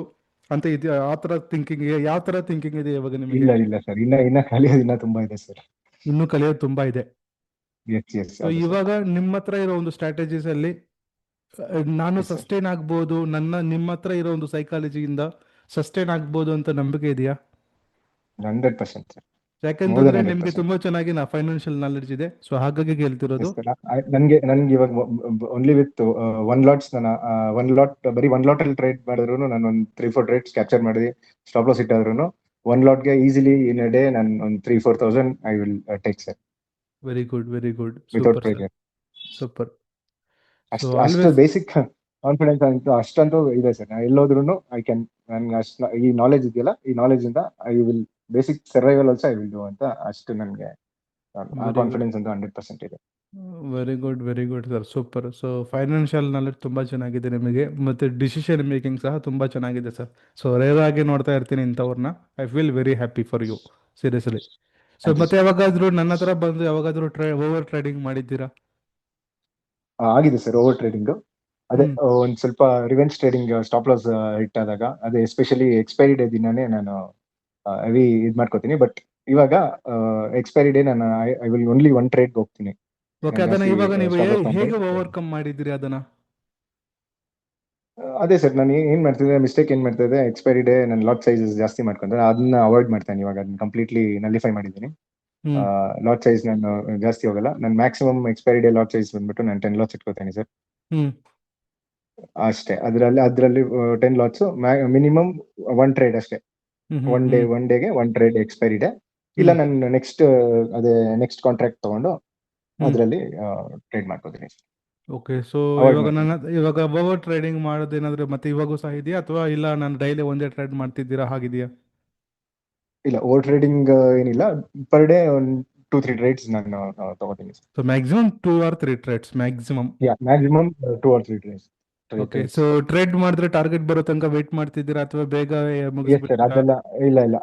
ಅಂತ ಇದೆಯಾ? ಆ ಥರ ಥಿಂಕಿಂಗ್, ಯಾವ ಥರ ಥಿಂಕಿಂಗ್ ಇದೆ ಇವಾಗ ನಿಮಗೆ? ಇಲ್ಲ ಸರ್, ಇನ್ನ ಕಲಿಯೋದು ಇನ್ನ ತುಂಬಾ ಇದೆ ಸರ್. ಇನ್ನೂ ಕಲಿಯೋದು ತುಂಬ ಇದೆ. S S. ಸೊ ಇವಾಗ ನಿಮ್ಮ ಹತ್ರ ಇರೋ ಒಂದು ಸ್ಟ್ರಾಟಜೀಸ್ ಅಲ್ಲಿ ನಾನು Yes, sir. ಸಸ್ಟೈನ್ ಆಗ್ಬೋದು, ನಿಮ್ಮ ಹತ್ರ ಇರೋ ಒಂದು ಸೈಕಾಲಜಿಯಿಂದ ಸಸ್ಟೈನ್ ಆಗ್ಬೋದು ಅಂತ ನಂಬಿಕೆ ಇದೆಯಾ? 100% ಸರ್. ಯಾಕಂತಂದ್ರೆ ನಿಮ್ಗೆ ತುಂಬಾ ಚೆನ್ನಾಗಿ ಫೈನಾನ್ಷಿಯಲ್ ನಾಲೆಡ್ಜ್ ಇದೆ, ಸೊ ಹಾಗಾಗಿ ಹೇಳ್ತಿರೋದು. ನನ್ಗೆ ಇವಾಗ ಓನ್ಲಿ ವಿತ್ ಒನ್ ಲಾಟ್ಸ್ ಬರೀ ಒನ್ ಲಾಟ್ ಅಲ್ಲಿ ಟ್ರೇಡ್ ಮಾಡಿದ್ರು ನಾನು ಒಂದು 3-4 ಟ್ರೇಡ್ಸ್ ಕ್ಯಾಪ್ಚರ್ ಮಾಡಿ ಸ್ಟಾಪ್ ಲಾಸ್ ಇಟ್ಟಾದ್ರು ಒನ್ ಲಾಟ್ಗೆ ಈಸಿಲಿ ಇನ್ ಅ ಡೇ ನಾನು ಒಂದು 3,000-4,000 I will take sir. Very good very good, without super pressure. Super. ಅಷ್ಟು ಬೇಸಿಕ್ ಕಾನ್ಫಿಡೆನ್ಸ್ ಅಂತೂ ಅಷ್ಟಂತೂ ಇದೆ ಸರ್. ನಾನು ಎಲ್ಲೋದ್ರೂ ಐ ಕ್ಯಾನ್, ನನ್ಗೆ ಅಷ್ಟು ಈ ನಾಲೆಜ್ ಇದೆಯಲ್ಲ, ಈ ನಾಲೆಜ್ ಇಂದ I will basic survival also I will do ಅಂತ ಅಷ್ಟು ನನಗೆ ಆ ಕಾನ್ಫಿಡೆನ್ಸ್ ಅಂತೂ 100% ಇದೆ. Very good very good sir, super. So financial knowledge ತುಂಬಾ ಚೆನ್ನಾಗಿದೆ ನಿಮಗೆ, ಮತ್ತೆ ಡಿಸಿಷನ್ ಮೇಕಿಂಗ್ ಸಹ ತುಂಬಾ ಚೆನ್ನಾಗಿದೆ ಸರ್. ಸೊ ರೇರ್ ಆಗಿ ನೋಡ್ತಾ ಇರ್ತೀನಿ ಇಂಥವ್ರನ್ನ. I feel very happy for you, seriously. So Thank you, ಮತ್ತೆ sir. ಯಾವಾಗಾದ್ರೂ ನನ್ನ ಹತ್ರ ಬಂದು ಯಾವಾಗಾದ್ರೂ ಓವರ್ ಟ್ರೇಡಿಂಗ್ ಮಾಡಿದ್ದೀರಾ? ಆಗಿದೆ ಸರ್ ಓವರ್ ಟ್ರೇಡಿಂಗ್. ಅದೇ ಒಂದ್ ಸ್ವಲ್ಪ revenge trading stop loss hit ಆದಾಗ, ಅದೇ ಎಸ್ಪೆಷಲಿ ಎಕ್ಸ್ಪೈರಿ ಡೇ ದಿನಾನೇ ನಾನು ಹೆವಿ ಇದ್ ಮಾಡ್ಕೋತೀನಿ. ಬಟ್ ಇವಾಗ ಎಕ್ಸ್ಪೈರಿ ಡೇ ನಾನು I will only one trade ಹೋಗ್ತೀನಿ. ಓಕೆ, ಅದನ್ನ ಇವಾಗ ನೀವು ಹೇಗೆ ಓವರ್ಕಮ್ ಮಾಡಿದ್ದೀರಿ ಅದನ್ನ? ಅದೇ ಸರ್, ನಾನು ಏನ್ ಮಾಡ್ತಿದ್ದೆ, ಮಿಸ್ಟೇಕ್ ಏನ್ ಮಾಡ್ತಾ ಇದ್ದೆ, ಎಕ್ಸ್ಪೈರಿ ಡೇ ನನ್ನ ಲಾಟ್ ಸೈಜಸ್ ಜಾಸ್ತಿ ಮಾಡ್ಕೊಂಡ್ರೆ ಅದನ್ನ ಅವಾಯ್ಡ್ ಮಾಡ್ತಾನೆ. ಇವಾಗ ಅದನ್ನ ಕಂಪ್ಲೀಟ್ಲಿ ನಲಿಫೈ ಮಾಡಿದ್ದೀನಿ. ಲಾಟ್ ಸೈಜ್ ನಾನು ಜಾಸ್ತಿ ಹೋಗಲ್ಲ. ನನ್ನ maximum expiry day lot size ಬಂದ್ಬಿಟ್ಟು ನಾನು 10 ಲಾಟ್ಸ್ ಇಟ್ಕೋತೇನೆ ಸರ್, ಅಷ್ಟೇ. ಅದ್ರಲ್ಲಿ 10 ಲಾಟ್ಸ್ ಮಿನಿಮಮ್ ಒನ್ ಟ್ರೇಡ್ ಅಷ್ಟೇ. ಒನ್ ಡೇಗೆ ಒನ್ ಟ್ರೇಡ್ ಎಕ್ಸ್ಪೈರಿ ಡೇ. ಇಲ್ಲ ನಾನು ನೆಕ್ಸ್ಟ್ ಕಾಂಟ್ರಾಕ್ಟ್ ತಗೊಂಡು ಅದರಲ್ಲಿ ಟ್ರೇಡ್ ಮಾಡ್ಕೋತೀನಿ. ಓಕೆ, ಸೊ ಇವಾಗ ಓವರ್ ಟ್ರೇಡಿಂಗ್ ಮಾಡೋದೇನಾದ್ರೆ ಮತ್ತೆ ಇವಾಗೂ ಸಹ ಇದೆಯಾ, ಅಥವಾ ಇಲ್ಲ ನಾನು ಡೈಲಿ ಒಂದೇ ಟ್ರೇಡ್ ಮಾಡ್ತಿದ್ದೀರಾ ಹಾಗಿದೆಯಾ? ಇಲ್ಲ, ಓವರ್ ಟ್ರೇಡಿಂಗ್ ಏನಿಲ್ಲ. ಪರ್ ಡೇ ಒಂದು 2-3 ಟ್ರೇಡ್ಸ್ ನಾನು ತಗೋತೀನಿ. So maximum 2 or 3 trades maximum. Maximum 2 or 3 trades. Okay, so trade ಮಾಡಿದ್ರೆ ಟಾರ್ಗೆಟ್ ಬರೋ ತನಕ ವೇಟ್ ಮಾಡ್ತಿದ್ದೀರಾ ಅಥವಾ ಬೇಗ ಎಸ್ ಸರ್, ಮುಗಿಸ್ಬಿಡ್ತೀರಾ? ಅದೆಲ್ಲ ಇಲ್ಲ ಇಲ್ಲ,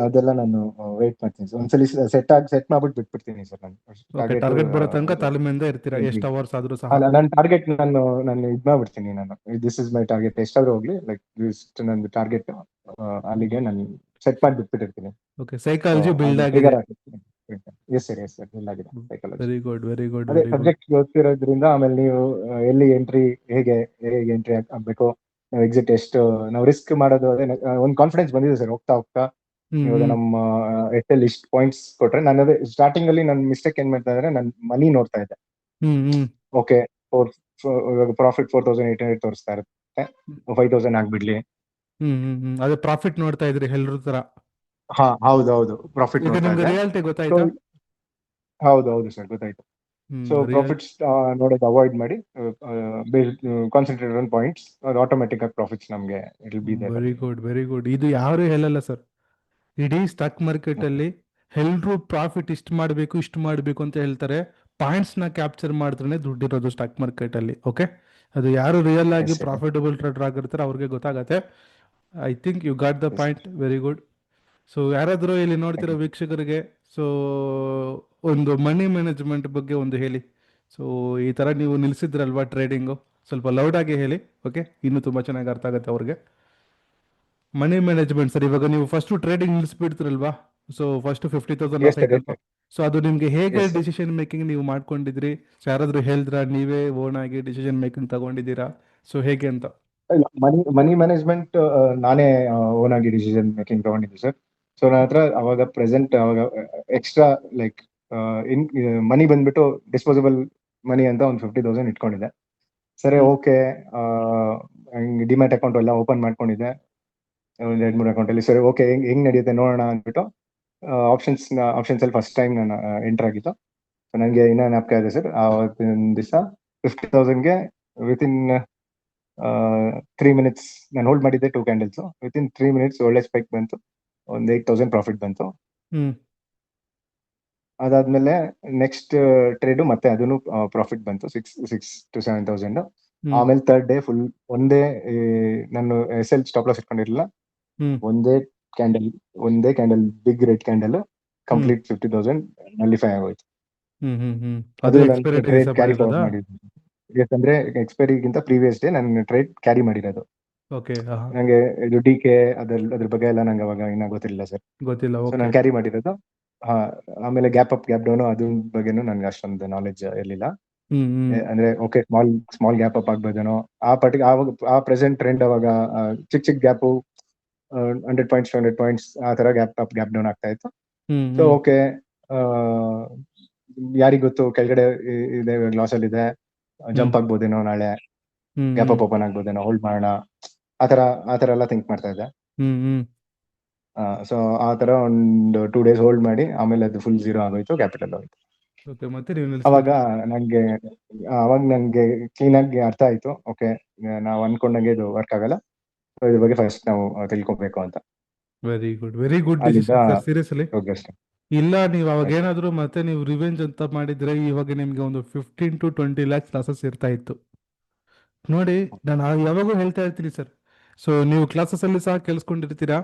ಅದೆಲ್ಲ ನಾನು ವೇಟ್ ಮಾಡ್ತೀನಿ ಸರ್. ಒಂದ್ಸಲಿ ಸೆಟ್ ಮಾಡ್ಬಿಟ್ಟು ಬಿಟ್ಬಿಡ್ತೀನಿ ಸರ್ ನಾನು. ಓಕೆ, ಟಾರ್ಗೆಟ್ ಬರೋ ತನಕ ತಾಳ್ಮೆಯಿಂದ ಇರ್ತೀರಾ ಎಷ್ಟು ಅವರ್ಸ್ ಆದ್ರೂ ಸಹ. ನನ್ನ ಟಾರ್ಗೆಟ್ ನಾನು ಇದ್ ಮಾಡ್ಬಿಡ್ತೀನಿ. ನಾನು ದಿಸ್ ಇಸ್ ಮೈ ಟಾರ್ಗೆಟ್, ಎಷ್ಟಾದ್ರೂ ಹೋಗ್ಲಿ, ಲೈಕ್ ನಂದು ಟಾರ್ಗೆಟ್ ಅಲ್ಲಿಗೆ ನಾನು ಸೆಟ್ ಮಾಡಿ ಬಿಟ್ಬಿಟ್ಟಿರ್ತೀನಿ. ಓಕೆ, ಸೈಕಾಲಜಿ ಬಿಲ್ಡ್ ಆಗಿದೆ. ಟ್ರಿಗರ್ ಆಗುತ್ತೆ. Yes sir, yes sir, build ಆಗಿದೆ psychology. Very good, very good, ಅದೇ ವೆರಿ ಗುಡ್. ಸಬ್ಜೆಕ್ಟ್ ಗೊತ್ತಿರೋದ್ರಿಂದ ಆಮೇಲೆ ನೀವು ಎಲ್ಲಿ ಎಂಟ್ರಿ, ಹೇಗೆ ಎಂಟ್ರಿ ಆಗ್ಬೇಕು, ನಾವು ಎಕ್ಸಿಟ್ ಎಷ್ಟು, ನಾವು ರಿಸ್ಕ್ ಮಾಡೋದು, ಅದೇ ಒಂದು ಕಾನ್ಫಿಡೆನ್ಸ್ ಬಂದಿದೆ ಸರ್ ಹೋಗ್ತಾ ಹೋಗ್ತಾ. ಇವಾಗ ನಮ್ಮ ಎಷ್ಟೆಲ್ಲಿ ಇಷ್ಟು ಪಾಯಿಂಟ್ಸ್ ಕೊಟ್ರೆ, ನಾನು ಅದೇ ಸ್ಟಾರ್ಟಿಂಗ್ ಅಲ್ಲಿ ನನ್ನ ಮಿಸ್ಟೇಕ್ ಏನ್ ಮಾಡ್ತಾ ಇದ್ರೆ, ನಾನು ಮನಿ ನೋಡ್ತಾ ಇದ್ದೆ. ಓಕೆ, ಇವಾಗ ಪ್ರಾಫಿಟ್ 4800 ತೋರಿಸ್ತಾ ಇರುತ್ತೆ, 5000 ಆಗ್ಬಿಡ್ಲಿ. ಅದೇ ಪ್ರಾಫಿಟ್ ನೋಡ್ತಾ ಇದ್ರಿ ಎಲ್ಲರ ತರ. ಹಾ, ಹೌದು, ಪ್ರಾಫಿಟ್ ಈಗ ನೋಡ್ತಾ ನಿಮ್ಗೆ ಇದ್ದೆ. ರಿಯಾಲಿಟಿ ಗೊತ್ತಾಯ್ತಾ? ಹೌದು ಸರ್, ಗೊತ್ತಾಯ್ತು. ಸೊ ಪ್ರಾಫಿಟ್ಸ್ ನೋಡೋದು ಅವಾಯ್ಡ್ ಮಾಡಿ, ಕಾನ್ಸಂಟ್ರೇಟ್ ಆನ್ ಪಾಯಿಂಟ್ಸ್, ಅದು ಆಟೋಮೆಟಿಕ್ ಆಗಿ ಪ್ರಾಫಿಟ್ಸ್ ನಮಗೆ it will be there. Very good, very good. ಇದು ಯಾರು ಹೇಳಲ್ಲ ಸರ್. ಇಡೀ ಸ್ಟಾಕ್ ಮಾರ್ಕೆಟ್ ಅಲ್ಲಿ ಎಲ್ರು ಪ್ರಾಫಿಟ್ ಇಷ್ಟು ಮಾಡಬೇಕು ಅಂತ ಹೇಳ್ತಾರೆ. ಪಾಯಿಂಟ್ಸ್ ನ ಕ್ಯಾಪ್ಚರ್ ಮಾಡಿದ್ರೆ ದುಡ್ಡಿರೋದು ಸ್ಟಾಕ್ ಮಾರ್ಕೆಟ್ ಅಲ್ಲಿ. ಓಕೆ, ಅದು ಯಾರು ರಿಯಲ್ ಆಗಿ ಪ್ರಾಫಿಟಬಲ್ ಟ್ರೇಡರ್ ಆಗಿರ್ತಾರೆ ಅವ್ರಿಗೆ ಗೊತ್ತಾಗತ್ತೆ. I think you got the point. Very good. So ಯಾರಾದರೂ ಇಲ್ಲಿ ನೋಡ್ತಿರೋ ವೀಕ್ಷಕರಿಗೆ ಸೊ ಒಂದು ಮನಿ ಮ್ಯಾನೇಜ್ಮೆಂಟ್ ಬಗ್ಗೆ ಒಂದು ಹೇಳಿ. ಸೊ ಈ ತರ ನೀವು ನಿಲ್ಸಿದ್ರಲ್ವಾ ಟ್ರೇಡಿಂಗು, ಸ್ವಲ್ಪ ಲೌಡ್ ಆಗಿ ಹೇಳಿ. ಓಕೆ, ಇನ್ನೂ ತುಂಬಾ ಚೆನ್ನಾಗಿ ಅರ್ಥ ಆಗುತ್ತೆ ಅವ್ರಿಗೆ. ಮನಿ ಮ್ಯಾನೇಜ್ಮೆಂಟ್ ಸರ್, ಇವಾಗ ನೀವು ಫಸ್ಟ್ ಟ್ರೇಡಿಂಗ್ ನಿಲ್ಸ್ಬಿಡ್ತಿರಲ್ವಾ, ಸೊ ಫಸ್ಟ್ 50,000 ಲಾಸ್ ಆಯ್ತಲ್ವಾ, ಸೊ ಅದು ನಿಮ್ಗೆ ಹೇಗೆ ಡಿಸಿಷನ್ ಮೇಕಿಂಗ್ ನೀವು ಮಾಡ್ಕೊಂಡಿದ್ರಿ? ಸೊ ಯಾರಾದ್ರೂ ಹೇಳಿದ್ರಾ, ನೀವೇ ಓನ್ ಆಗಿ ಡಿಸಿಷನ್ ಮೇಕಿಂಗ್ ತಗೊಂಡಿದ್ದೀರಾ? ಸೊ ಹೇಗೆ ಅಂತ. ಮನಿ ಮ್ಯಾನೇಜ್ಮೆಂಟ್ ನಾನೇ ಓನ್ ಆಗಿ ಡಿಸಿಷನ್ ಮೇಕಿಂಗ್ ತಗೊಂಡಿದ್ದೆ ಸರ್. ಸೊ ನನ್ನ ಹತ್ರ ಅವಾಗ ಪ್ರೆಸೆಂಟ್ ಅವಾಗ ಎಕ್ಸ್ಟ್ರಾ ಲೈಕ್ ಇನ್ ಮನಿ ಬಂದ್ಬಿಟ್ಟು ಡಿಸ್ಪೋಸಬಲ್ ಮನಿ ಅಂತ ಒಂದು 50,000 ಇಟ್ಕೊಂಡಿದ್ದೆ. ಸರಿ, ಓಕೆ, ಡಿಮ್ಯಾಟ್ ಅಕೌಂಟ್ ಎಲ್ಲ ಓಪನ್ ಮಾಡ್ಕೊಂಡಿದ್ದೆ ಒಂದ್ 2-3 ಅಕೌಂಟ್ ಅಲ್ಲಿ. ಸರಿ, ಓಕೆ, ಹೆಂಗ್ ನಡೆಯುತ್ತೆ ನೋಡೋಣ ಅಂದ್ಬಿಟ್ಟು ಆಪ್ಷನ್ಸ್ ಅಲ್ಲಿ ಫಸ್ಟ್ ಟೈಮ್ ನಾನು ಎಂಟರ್ ಆಗಿತ್ತು. ಸೊ ನನಗೆ ಇನ್ನೂ ಜ್ಞಾಪಕ ಇದೆ ಸರ್, ಆವತ್ತಿನ ದಿವಸ 50,000ಗೆ ವಿತಿನ್ 3 ಮಿನಿಟ್ಸ್ ನಾನು ಹೋಲ್ಡ್ ಮಾಡಿದ್ದೆ 2 ಕ್ಯಾಂಡಲ್ಸ್. ವಿತಿನ್ 3 ಮಿನಿಟ್ಸ್ ಒಳ್ಳೆ ಸ್ಪೈಕ್ ಬಂತು, ಒಂದು 8,000 ಪ್ರಾಫಿಟ್ ಬಂತು. ಅದಾದ್ಮೇಲೆ ನೆಕ್ಸ್ಟ್ ಟ್ರೇಡ್ ಮತ್ತೆ ಅದನ್ನು ಪ್ರಾಫಿಟ್ ಬಂತು, 6 to 7,000. ಆಮೇಲೆ ಥರ್ಡ್ ಡೇ ಫುಲ್ ಒಂದೇ, ನಾನು SL ಸ್ಟಾಪ್ ಲಾಸ್ ಇಟ್ಕೊಂಡಿರಲಿಲ್ಲ. ಒಂದೇ candle big red candle complete 50,000 nullify ಆಗೋಯ್ತು. ಅದು ನನ್ನ ಟ್ರೇಡ್ ಕ್ಯಾರಿ ಫಾರ್ವರ್ಡ್ ಮಾಡಿದ್ದು. ಯಾಕಂದ್ರೆ ಎಕ್ಸ್ಪೈರಿಗಿಂತ ಪ್ರೀವಿಯಸ್ ಡೇ ನಾನು ಟ್ರೇಡ್ ಕ್ಯಾರಿ ಮಾಡಿರೋದು. ನಂಗೆ ಇದು DK ಅದ್ರ ಬಗ್ಗೆ ಎಲ್ಲ ನಂಗೆ ಅವಾಗ ಇನ್ನ ಗೊತ್ತಿಲ್ಲ ಸರ್, ಗೊತ್ತಿಲ್ಲ. ಸೊ ನಾನು ಕ್ಯಾರಿ ಮಾಡಿರೋದು. ಆಮೇಲೆ ಗ್ಯಾಪ್ ಅಪ್ ಗ್ಯಾಪ್ ಡೌನ್ ಅದ್ರ ಬಗ್ಗೆನೂ ನನ್ಗೆ ಅಷ್ಟೊಂದು ನಾಲೆಜ್ ಇರ್ಲಿಲ್ಲ. ಅಂದ್ರೆ ಓಕೆ, ಸ್ಮಾಲ್ ಗ್ಯಾಪ್ ಅಪ್ ಆಗ್ಬೋದೇನೋ, ಆ ಪ್ರೆಸೆಂಟ್ ಟ್ರೆಂಡ್ ಅವಾಗ ಚಿಕ್ಕ ಗ್ಯಾಪ್ 100 ಪಾಯಿಂಟ್ಸ್ 200 ಪಾಯಿಂಟ್ಸ್ ಆ ತರ ಗ್ಯಾಪ್ ಅಪ್ ಗ್ಯಾಪ್ ಡೌನ್ ಆಗ್ತಾ ಇತ್ತು. ಸೊ ಓಕೆ, ಯಾರಿಗ್ ಗೊತ್ತು, ಕೆಳಗಡೆ ಇದೆ, ಲಾಸ್ ಅಲ್ಲಿ ಇದೆ, ಜಂಪ್ ಆಗ್ಬೋದೇನೋ, ನಾಳೆ ಗ್ಯಾಪ್ ಅಪ್ ಓಪನ್ ಆಗ್ಬೋದೇನೋ, ಹೋಲ್ಡ್ ಮಾಡೋಣ, ಆತರ ಎಲ್ಲ ಥಿಂಕ್ ಮಾಡ್ತಾ ಇದ್ದೆ. ಸೊ ಆ ತರ ಒಂದು 2 ಡೇಸ್ ಹೋಲ್ಡ್ ಮಾಡಿ ಆಮೇಲೆ ಅದು ಫುಲ್ ಝೀರೋ ಆಗೋಯ್ತು, ಕ್ಯಾಪಿಟಲ್ ಹೋಯ್ತು. ಅವಾಗ ನಂಗೆ ಕ್ಲೀನ್ ಆಗಿ ಅರ್ಥ ಆಯ್ತು, ಓಕೆ, ನಾವು ಅನ್ಕೊಂಡಂಗೆ ಇದು ವರ್ಕ್ ಆಗಲ್ಲ, ಇದ್ರ ಬಗ್ಗೆ ಫಸ್ಟ್ ನಾವು ತಿಳ್ಕೊಬೇಕು ಅಂತ. Very good, very good decision sir, seriously. ಇಲ್ಲ, ನೀವು ಅವಾಗ ಏನಾದ್ರು ಮತ್ತೆ ನೀವು ರಿವೆಂಜ್ ಅಂತ ಮಾಡಿದ್ರೆ ಇವಾಗ ನಿಮ್ಗೆ ಒಂದು 15 to 20 lakhs ಲಾಸಸ್ ಇರ್ತಾ ಇತ್ತು. ನೋಡಿ, ನಾನು ಯಾವಾಗೂ ಹೇಳ್ತಾ ಇರ್ತೀನಿ ಸರ್. ಸೊ ನೀವು ಕ್ಲಾಸಸ್ ಅಲ್ಲಿ ಸಹ ಕೇಳಿಸ್ಕೊಂಡಿರ್ತೀರಾ,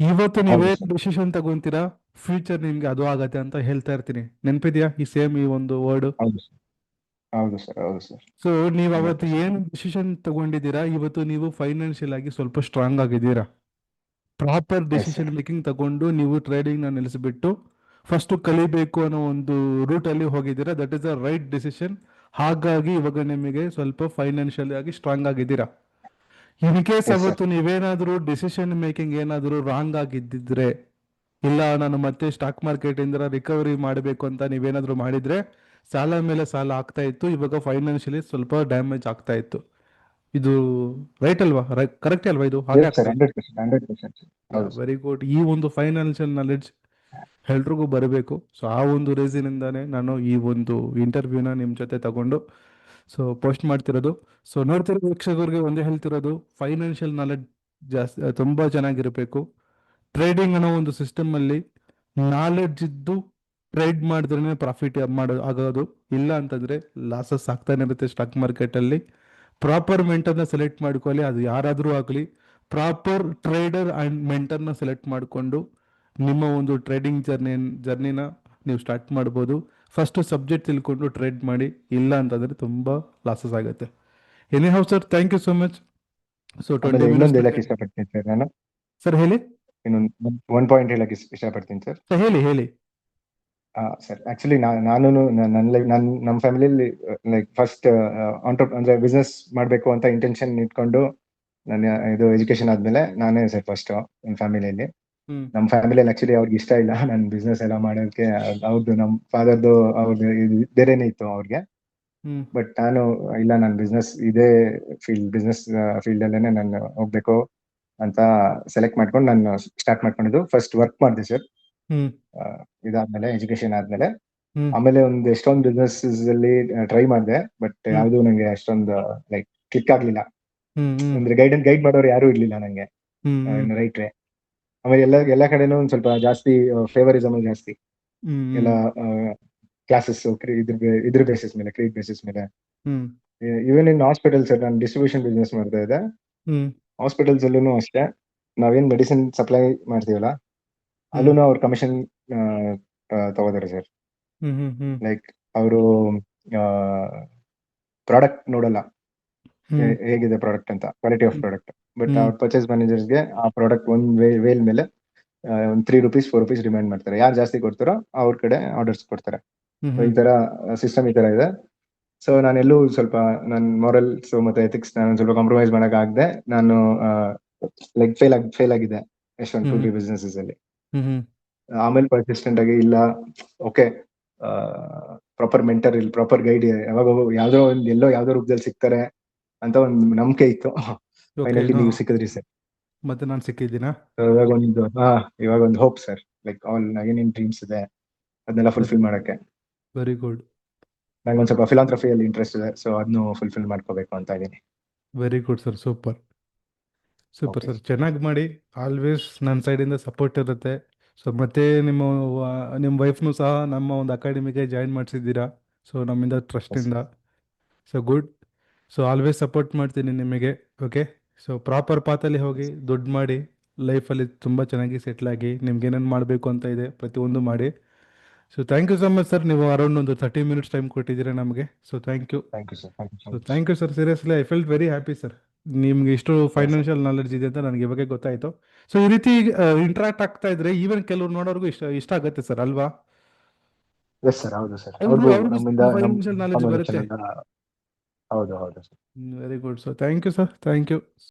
ಇವತ್ತು ನೀವೇ ಡಿಸಿಷನ್ ತಗೊಂತೀರಾ, ಫ್ಯೂಚರ್ ನಿಮ್ಗೆ ಅದು ಆಗತ್ತೆ ಅಂತ ಹೇಳ್ತಾ ಇರ್ತೀನಿ. ನೆನಪಿದ್ಯಾ ಈ ಸೇಮ್ ಈ ಒಂದು ವರ್ಡ್? ಹೌದು ಸರ್. ಸೊ ನೀವು ಅವತ್ತು ಏನ್ ಡಿಸಿಷನ್ ತಗೊಂಡಿದ್ದೀರಾ, ಇವತ್ತು ನೀವು ಫೈನಾನ್ಷಿಯಲ್ ಆಗಿ ಸ್ವಲ್ಪ ಸ್ಟ್ರಾಂಗ್ ಆಗಿದ್ದೀರಾ. ಪ್ರಾಪರ್ ಡಿಸಿಷನ್ ಮೇಕಿಂಗ್ ತಗೊಂಡು ನೀವು ಟ್ರೇಡಿಂಗ್ ನ ನಿಲ್ಲಿಸ್ಬಿಟ್ಟು ಫಸ್ಟ್ ಕಲಿಬೇಕು ಅನ್ನೋ ಒಂದು ರೂಟ್ ಅಲ್ಲಿ ಹೋಗಿದ್ದೀರಾ. That is the right decision. ಹಾಗಾಗಿ ಇವಾಗ ನಿಮಗೆ ಸ್ವಲ್ಪ ಫೈನಾನ್ಷಿಯಲ್ ಆಗಿ ಸ್ಟ್ರಾಂಗ್ ಆಗಿದ್ದೀರಾ. ಇನ್ ಕೇಸ್ ಅವತ್ತು ನೀವೇನಾದ್ರೂ ಡಿಸಿಷನ್ ಮೇಕಿಂಗ್ ಏನಾದ್ರು ರಾಂಗ್ ಆಗಿದ್ದಿದ್ರೆ, ಇಲ್ಲ ನಾನು ಮತ್ತೆ ಸ್ಟಾಕ್ ಮಾರ್ಕೆಟ್ ಇಂದ ರಿಕವರಿ ಮಾಡಬೇಕು ಅಂತ ನೀವೇನಾದ್ರೂ ಮಾಡಿದ್ರೆ, ಸಾಲ ಮೇಲೆ ಸಾಲ ಆಗ್ತಾ ಇತ್ತು, ಇವಾಗ ಫೈನಾನ್ಷಿಯಲಿ ಸ್ವಲ್ಪ ಡ್ಯಾಮೇಜ್ ಆಗ್ತಾ ಇತ್ತು. ಇದು ರೈಟ್ ಅಲ್ವಾ? ಕರೆಕ್ಟ್ ಅಲ್ವಾ ಇದು? Very good. ಈ ಒಂದು ಫೈನಾನ್ಷಿಯಲ್ ನಾಲೆಡ್ಜ್ ಎಲ್ರಿಗೂ ಬರಬೇಕು. ಸೊ ಆ ಒಂದು ರೀಸನ್ ಇಂದಾನೆ ನಾನು ಈ ಒಂದು ಇಂಟರ್ವ್ಯೂನ ನಿಮ್ ಜೊತೆ ತಗೊಂಡು ಸೊ ಪೋಸ್ಟ್ ಮಾಡ್ತಿರೋದು. ಸೊ ನೋಡ್ತಿರೋ ವೀಕ್ಷಕರಿಗೆ ಒಂದೇ ಹೇಳ್ತಿರೋದು, ಫೈನಾನ್ಷಿಯಲ್ ನಾಲೆಡ್ಜ್ ಜಾಸ್ತಿ ತುಂಬಾ ಚೆನ್ನಾಗಿರ್ಬೇಕು. ಟ್ರೇಡಿಂಗ್ ಅನ್ನೋ ಒಂದು ಸಿಸ್ಟಮ್ ಅಲ್ಲಿ ನಾಲೆಡ್ಜ್ ಇದ್ದು ಟ್ರೇಡ್ ಮಾಡಿದ್ರೆ ಪ್ರಾಫಿಟ್ ಆಗೋದು, ಇಲ್ಲ ಅಂತಂದ್ರೆ ಲಾಸಸ್ ಆಗ್ತಾನೆ ಇರುತ್ತೆ ಸ್ಟಾಕ್ ಮಾರ್ಕೆಟ್ ಅಲ್ಲಿ. ಪ್ರಾಪರ್ ಮೆಂಟರ್ನ ಸೆಲೆಕ್ಟ್ ಮಾಡ್ಕೊಳ್ಳಿ, ಅದು ಯಾರಾದರೂ ಆಗಲಿ. ಪ್ರಾಪರ್ ಟ್ರೇಡರ್ ಆ್ಯಂಡ್ ಮೆಂಟರ್ನ ಸೆಲೆಕ್ಟ್ ಮಾಡಿಕೊಂಡು ನಿಮ್ಮ ಒಂದು ಟ್ರೇಡಿಂಗ್ ಜರ್ನಿನ ನೀವು ಸ್ಟಾರ್ಟ್ ಮಾಡ್ಬೋದು. ಫಸ್ಟು ಸಬ್ಜೆಕ್ಟ್ ತಿಳ್ಕೊಂಡು ಟ್ರೇಡ್ ಮಾಡಿ, ಇಲ್ಲ ಅಂತಂದರೆ ತುಂಬ ಲಾಸಸ್ ಆಗುತ್ತೆ. Anyhow sir, thank you so much. So ಆಮೇಲೆ 20 ಇನ್ನೊಂದು ಮಿನಿಟ್ಸ್ ಹೇಳಕ್ ಇಷ್ಟಪಡ್ತೀನಿ ಸರ್ ನಾನು. ಸರ್ ಹೇಳಿ. ಇನ್ನೊಂದು ಒನ್ ಪಾಯಿಂಟ್ ಹೇಳಕ್ ಇಷ್ಟಪಡ್ತೀನಿ ಸರ್. ಸರ್ ಹೇಳಿ ಹೇಳಿ. ಸರ್ ಆಕ್ಚುಲಿ ನಮ್ಮ ಫ್ಯಾಮಿಲಿಯಲ್ಲಿ ಲೈಕ್ ಫಸ್ಟ್ ಅಂದ್ರೆ ಬಿಸ್ನೆಸ್ ಮಾಡ್ಬೇಕು ಅಂತ ಇಂಟೆನ್ಷನ್ ಇಟ್ಕೊಂಡು ನನ್ನ ಇದು ಎಜುಕೇಶನ್ ಆದ್ಮೇಲೆ ನಾನೇ ಸರ್ ಫಸ್ಟ್ ನನ್ನ ಫ್ಯಾಮಿಲಿಯಲ್ಲಿ. ಹ್ಮ್ ನಮ್ಮ ಫ್ಯಾಮಿಲಿಯಲ್ಲಿ ಆಕ್ಚುಲಿ ಅವ್ರಿಗೆ ಇಷ್ಟ ಇಲ್ಲ ನಾನು ಬಿಸ್ನೆಸ್ ಎಲ್ಲ ಮಾಡೋದಕ್ಕೆ. ಅವ್ರದ್ದು ನಮ್ಮ ಫಾದರ್ದು ಅವ್ರದ್ದು ಇದು ಬೇರೆನೇ ಇತ್ತು ಅವ್ರಿಗೆ. ಹ್ಮ್ ಬಟ್ ನಾನು ಇಲ್ಲ, ನಾನು ಇದೇ ಬಿಸ್ನೆಸ್ ಫೀಲ್ಡ್ ಅಲ್ಲೇನೆ ನಾನು ಹೋಗ್ಬೇಕು ಅಂತ ಸೆಲೆಕ್ಟ್ ಮಾಡ್ಕೊಂಡು ನಾನು ಸ್ಟಾರ್ಟ್ ಮಾಡ್ಕೊಂಡಿದ್ದು. ಫಸ್ಟ್ ವರ್ಕ್ ಮಾಡಿದೆ ಸರ್, ಹ್ಮ್ ಇದಾದ್ಮೇಲೆ ಎಜುಕೇಶನ್ ಆದ್ಮೇಲೆ. ಹ್ಮ್ ಆಮೇಲೆ ಎಷ್ಟೊಂದು ಬಿಸ್ನೆಸ್ ಅಲ್ಲಿ ಟ್ರೈ ಮಾಡಿದೆ, ಬಟ್ ಹ್ಮ್ ಯಾವ್ದು ನಂಗೆ ಅಷ್ಟೊಂದು ಲೈಕ್ ಕ್ಲಿಕ್ ಆಗ್ಲಿಲ್ಲ. ಹ್ಮ್ ಹ್ಮ್ ಅಂದ್ರೆ ಗೈಡ್ ಮಾಡೋರು ಯಾರು ಇರ್ಲಿಲ್ಲ ನಂಗೆ ಹ್ಮ್ ರೈಟ್ರೆ. ಆಮೇಲೆ ಎಲ್ಲ ಕಡೆನೂ ಒಂದ್ ಸ್ವಲ್ಪ ಜಾಸ್ತಿ ಫೇವರಿಸಮ್ ಜಾಸ್ತಿ. ಹ್ಮ್ ಎಲ್ಲ ಕ್ಲಾಸಸ್ ಇದ್ರ ಬೇಸಿಸ್ ಮೇಲೆ, ಕ್ರೆಡಿಟ್ ಬೇಸಿಸ್ ಮೇಲೆ. ಹ್ಮ್ ಈವನ್ ಇನ್ ಹಾಸ್ಪಿಟಲ್ಸ್ ನಾನು ಡಿಸ್ಟ್ರಿಬ್ಯೂಷನ್ ಬಿಸ್ನೆಸ್ ಮಾಡ್ತಾ ಇದ್ದೆ. ಹ್ಮ್ ಹಾಸ್ಪಿಟಲ್ಸ್ ಅಲ್ಲೂ ಅಷ್ಟೇ, ನಾವೇನ್ ಮೆಡಿಸಿನ್ ಸಪ್ಲೈ ಮಾಡ್ತೀವಲ್ಲ ಹ್ಮ್ ಅಲ್ಲೂ ಅವ್ರ ಕಮಿಷನ್ ತಗೋತಾರೆ ಸರ್. ಹ್ಮ್ ಹ್ಮ್ ಹ್ಮ್ ಲೈಕ್ ಅವರು ಪ್ರಾಡಕ್ಟ್ ನೋಡಲ್ಲ, ಹ್ಮ್ ಹೇಗಿದೆ ಪ್ರಾಡಕ್ಟ್ ಅಂತ, ಕ್ವಾಲಿಟಿ ಆಫ್ ಪ್ರಾಡಕ್ಟ್. ಬಟ್ ಹ್ಮ್ ಅವ್ರ ಪರ್ಚೇಸ್ ಮ್ಯಾನೇಜರ್ಸ್ಗೆ ಆ ಪ್ರಾಡಕ್ಟ್ ವೇಲ್ ಮೇಲೆ ಒಂದು ₹3 ₹4 ಡಿಮ್ಯಾಂಡ್ ಮಾಡ್ತಾರೆ. ಯಾರು ಜಾಸ್ತಿ ಕೊಡ್ತಾರೋ ಅವ್ರ ಕಡೆ ಆರ್ಡರ್ಸ್ ಕೊಡ್ತಾರೆ. ಹ್ಮ್ So ಈ ತರ ಸಿಸ್ಟಮ್ ಈ ತರ ಇದೆ. ಸೊ ನಾನೆಲ್ಲೂ ಸ್ವಲ್ಪ ನನ್ನ ಮಾರಲ್ಸ್ ಮತ್ತೆ ಎಥಿಕ್ಸ್ ನಾನು ಸ್ವಲ್ಪ ಕಾಂಪ್ರಮೈಸ್ ಮಾಡಕ್ ಆಗದೆ ನಾನು ಲೈಕ್ ಫೇಲ್ ಆಗಿದೆ ಎಷ್ಟೊಂದು ಹ್ಮ್ 2-3 ಬಿಸ್ನೆಸಸ್ ಅಲ್ಲಿ. ಹ್ಮ್ ಹ್ಮ್ ಆಮೇಲೆ ಪರ್ಸಿಸ್ಟೆಂಟ್ ಆಗಿ ಇಲ್ಲ, ಓಕೆ, ಪ್ರಾಪರ್ ಮೆಂಟರ್ ಇಲ್ಲ, ಪ್ರಾಪರ್ ಗೈಡ್ ಯಾವಾಗ ಎಲ್ಲೋ ಯಾವ್ದೋ ರೂಪದಲ್ಲಿ ಸಿಗ್ತಾರೆ ಅಂತ ಒಂದು ನಂಬಿಕೆ ಇತ್ತು. ಓಕೆ. ಫೈನಲಿ ನೀವು ಸಿಕ್ಕಿದ್ರಿ ಸರ್. ಮತ್ತೆ ನಾನು ಸಿಕ್ಕಿದ್ದೀನಾ? ಇವಾಗ ಒಂದು ಹೋಪ್ ಸರ್, ಲೈಕ್ ಏನೇನ್ ಡ್ರೀಮ್ಸ್ ಇದೆ ಅದನ್ನೆಲ್ಲ ಫುಲ್ಫಿಲ್ ಮಾಡಕ್ಕೆ. Very good. ನಂಗೆ ಒಂದ್ ಸ್ವಲ್ಪ ಫಿಲಾಂಥ್ರಫಿಯಲ್ಲಿ ಇಂಟ್ರೆಸ್ಟ್ ಇದೆ, ಸೊ ಅದನ್ನು ಫುಲ್ಫಿಲ್ ಮಾಡ್ಕೋಬೇಕು ಅಂತ ಇದೀನಿ. Very good sir, super super Okay. Sir, ಚೆನ್ನಾಗಿ ಮಾಡಿ. ಆಲ್ವೇಸ್ ನನ್ನ ಸೈಡಿಂದ ಸಪೋರ್ಟ್ ಇರುತ್ತೆ. ಸೊ ಮತ್ತೆ ನಿಮ್ಮ ವೈಫ್ನು ಸಹ ನಮ್ಮ ಒಂದು ಅಕಾಡೆಮಿಗೆ ಜಾಯಿನ್ ಮಾಡಿಸಿದ್ದೀರಾ, ಸೊ ನಮ್ಮಿಂದ ಟ್ರಸ್ಟಿಂದ. So good. So always support ಮಾಡ್ತೀನಿ ನಿಮಗೆ. ಓಕೆ. ಸೊ ಪ್ರಾಪರ್ ಪಾತಲ್ಲಿ ಹೋಗಿ ದುಡ್ಡು ಮಾಡಿ ಲೈಫಲ್ಲಿ ತುಂಬ ಚೆನ್ನಾಗಿ ಸೆಟ್ಲ್ ಆಗಿ ನಿಮ್ಗೆ ಏನೇನು ಮಾಡಬೇಕು ಅಂತ ಇದೆ ಪ್ರತಿಯೊಂದು ಮಾಡಿ. So thank you so much sir, ನೀವು ಅರೌಂಡ್ ಒಂದು 30 ಮಿನಿಟ್ಸ್ ಟೈಮ್ ಕೊಟ್ಟಿದ್ದೀರಾ ನಮಗೆ. So thank you. Thank you sir. So thank you sir, seriously I felt very happy sir. ನಿಮ್ಗೆ ಇಷ್ಟು ಫೈನಾನ್ಷಿಯಲ್ ನಾಲೆಡ್ಜ್ ಇದೆ ಅಂತ ನನಗೆ ಇವಾಗೆ ಗೊತ್ತಾಯಿತು. ಸೊ ಈ ರೀತಿ ಇಂಟ್ರಾಕ್ಟ್ ಆಗ್ತಾ ಇದ್ರೆ ಈವನ್ ಕೆಲವ್ರು ನೋಡೋರ್ಗು ಇಷ್ಟ ಆಗುತ್ತೆ ಸರ್, ಅಲ್ವಾ? ಎಸ್ ಸರ್, ಹೌದು ಸರ್. ಅವ್ರಿಗೂ ನಮ್ಮಿಂದ ಫೈನಾನ್ಷಿಯಲ್ ನಾಲೆಡ್ಜ್ ಬರುತ್ತೆ. ಹೌದು sir. Very good sir, thank you sir, thank you.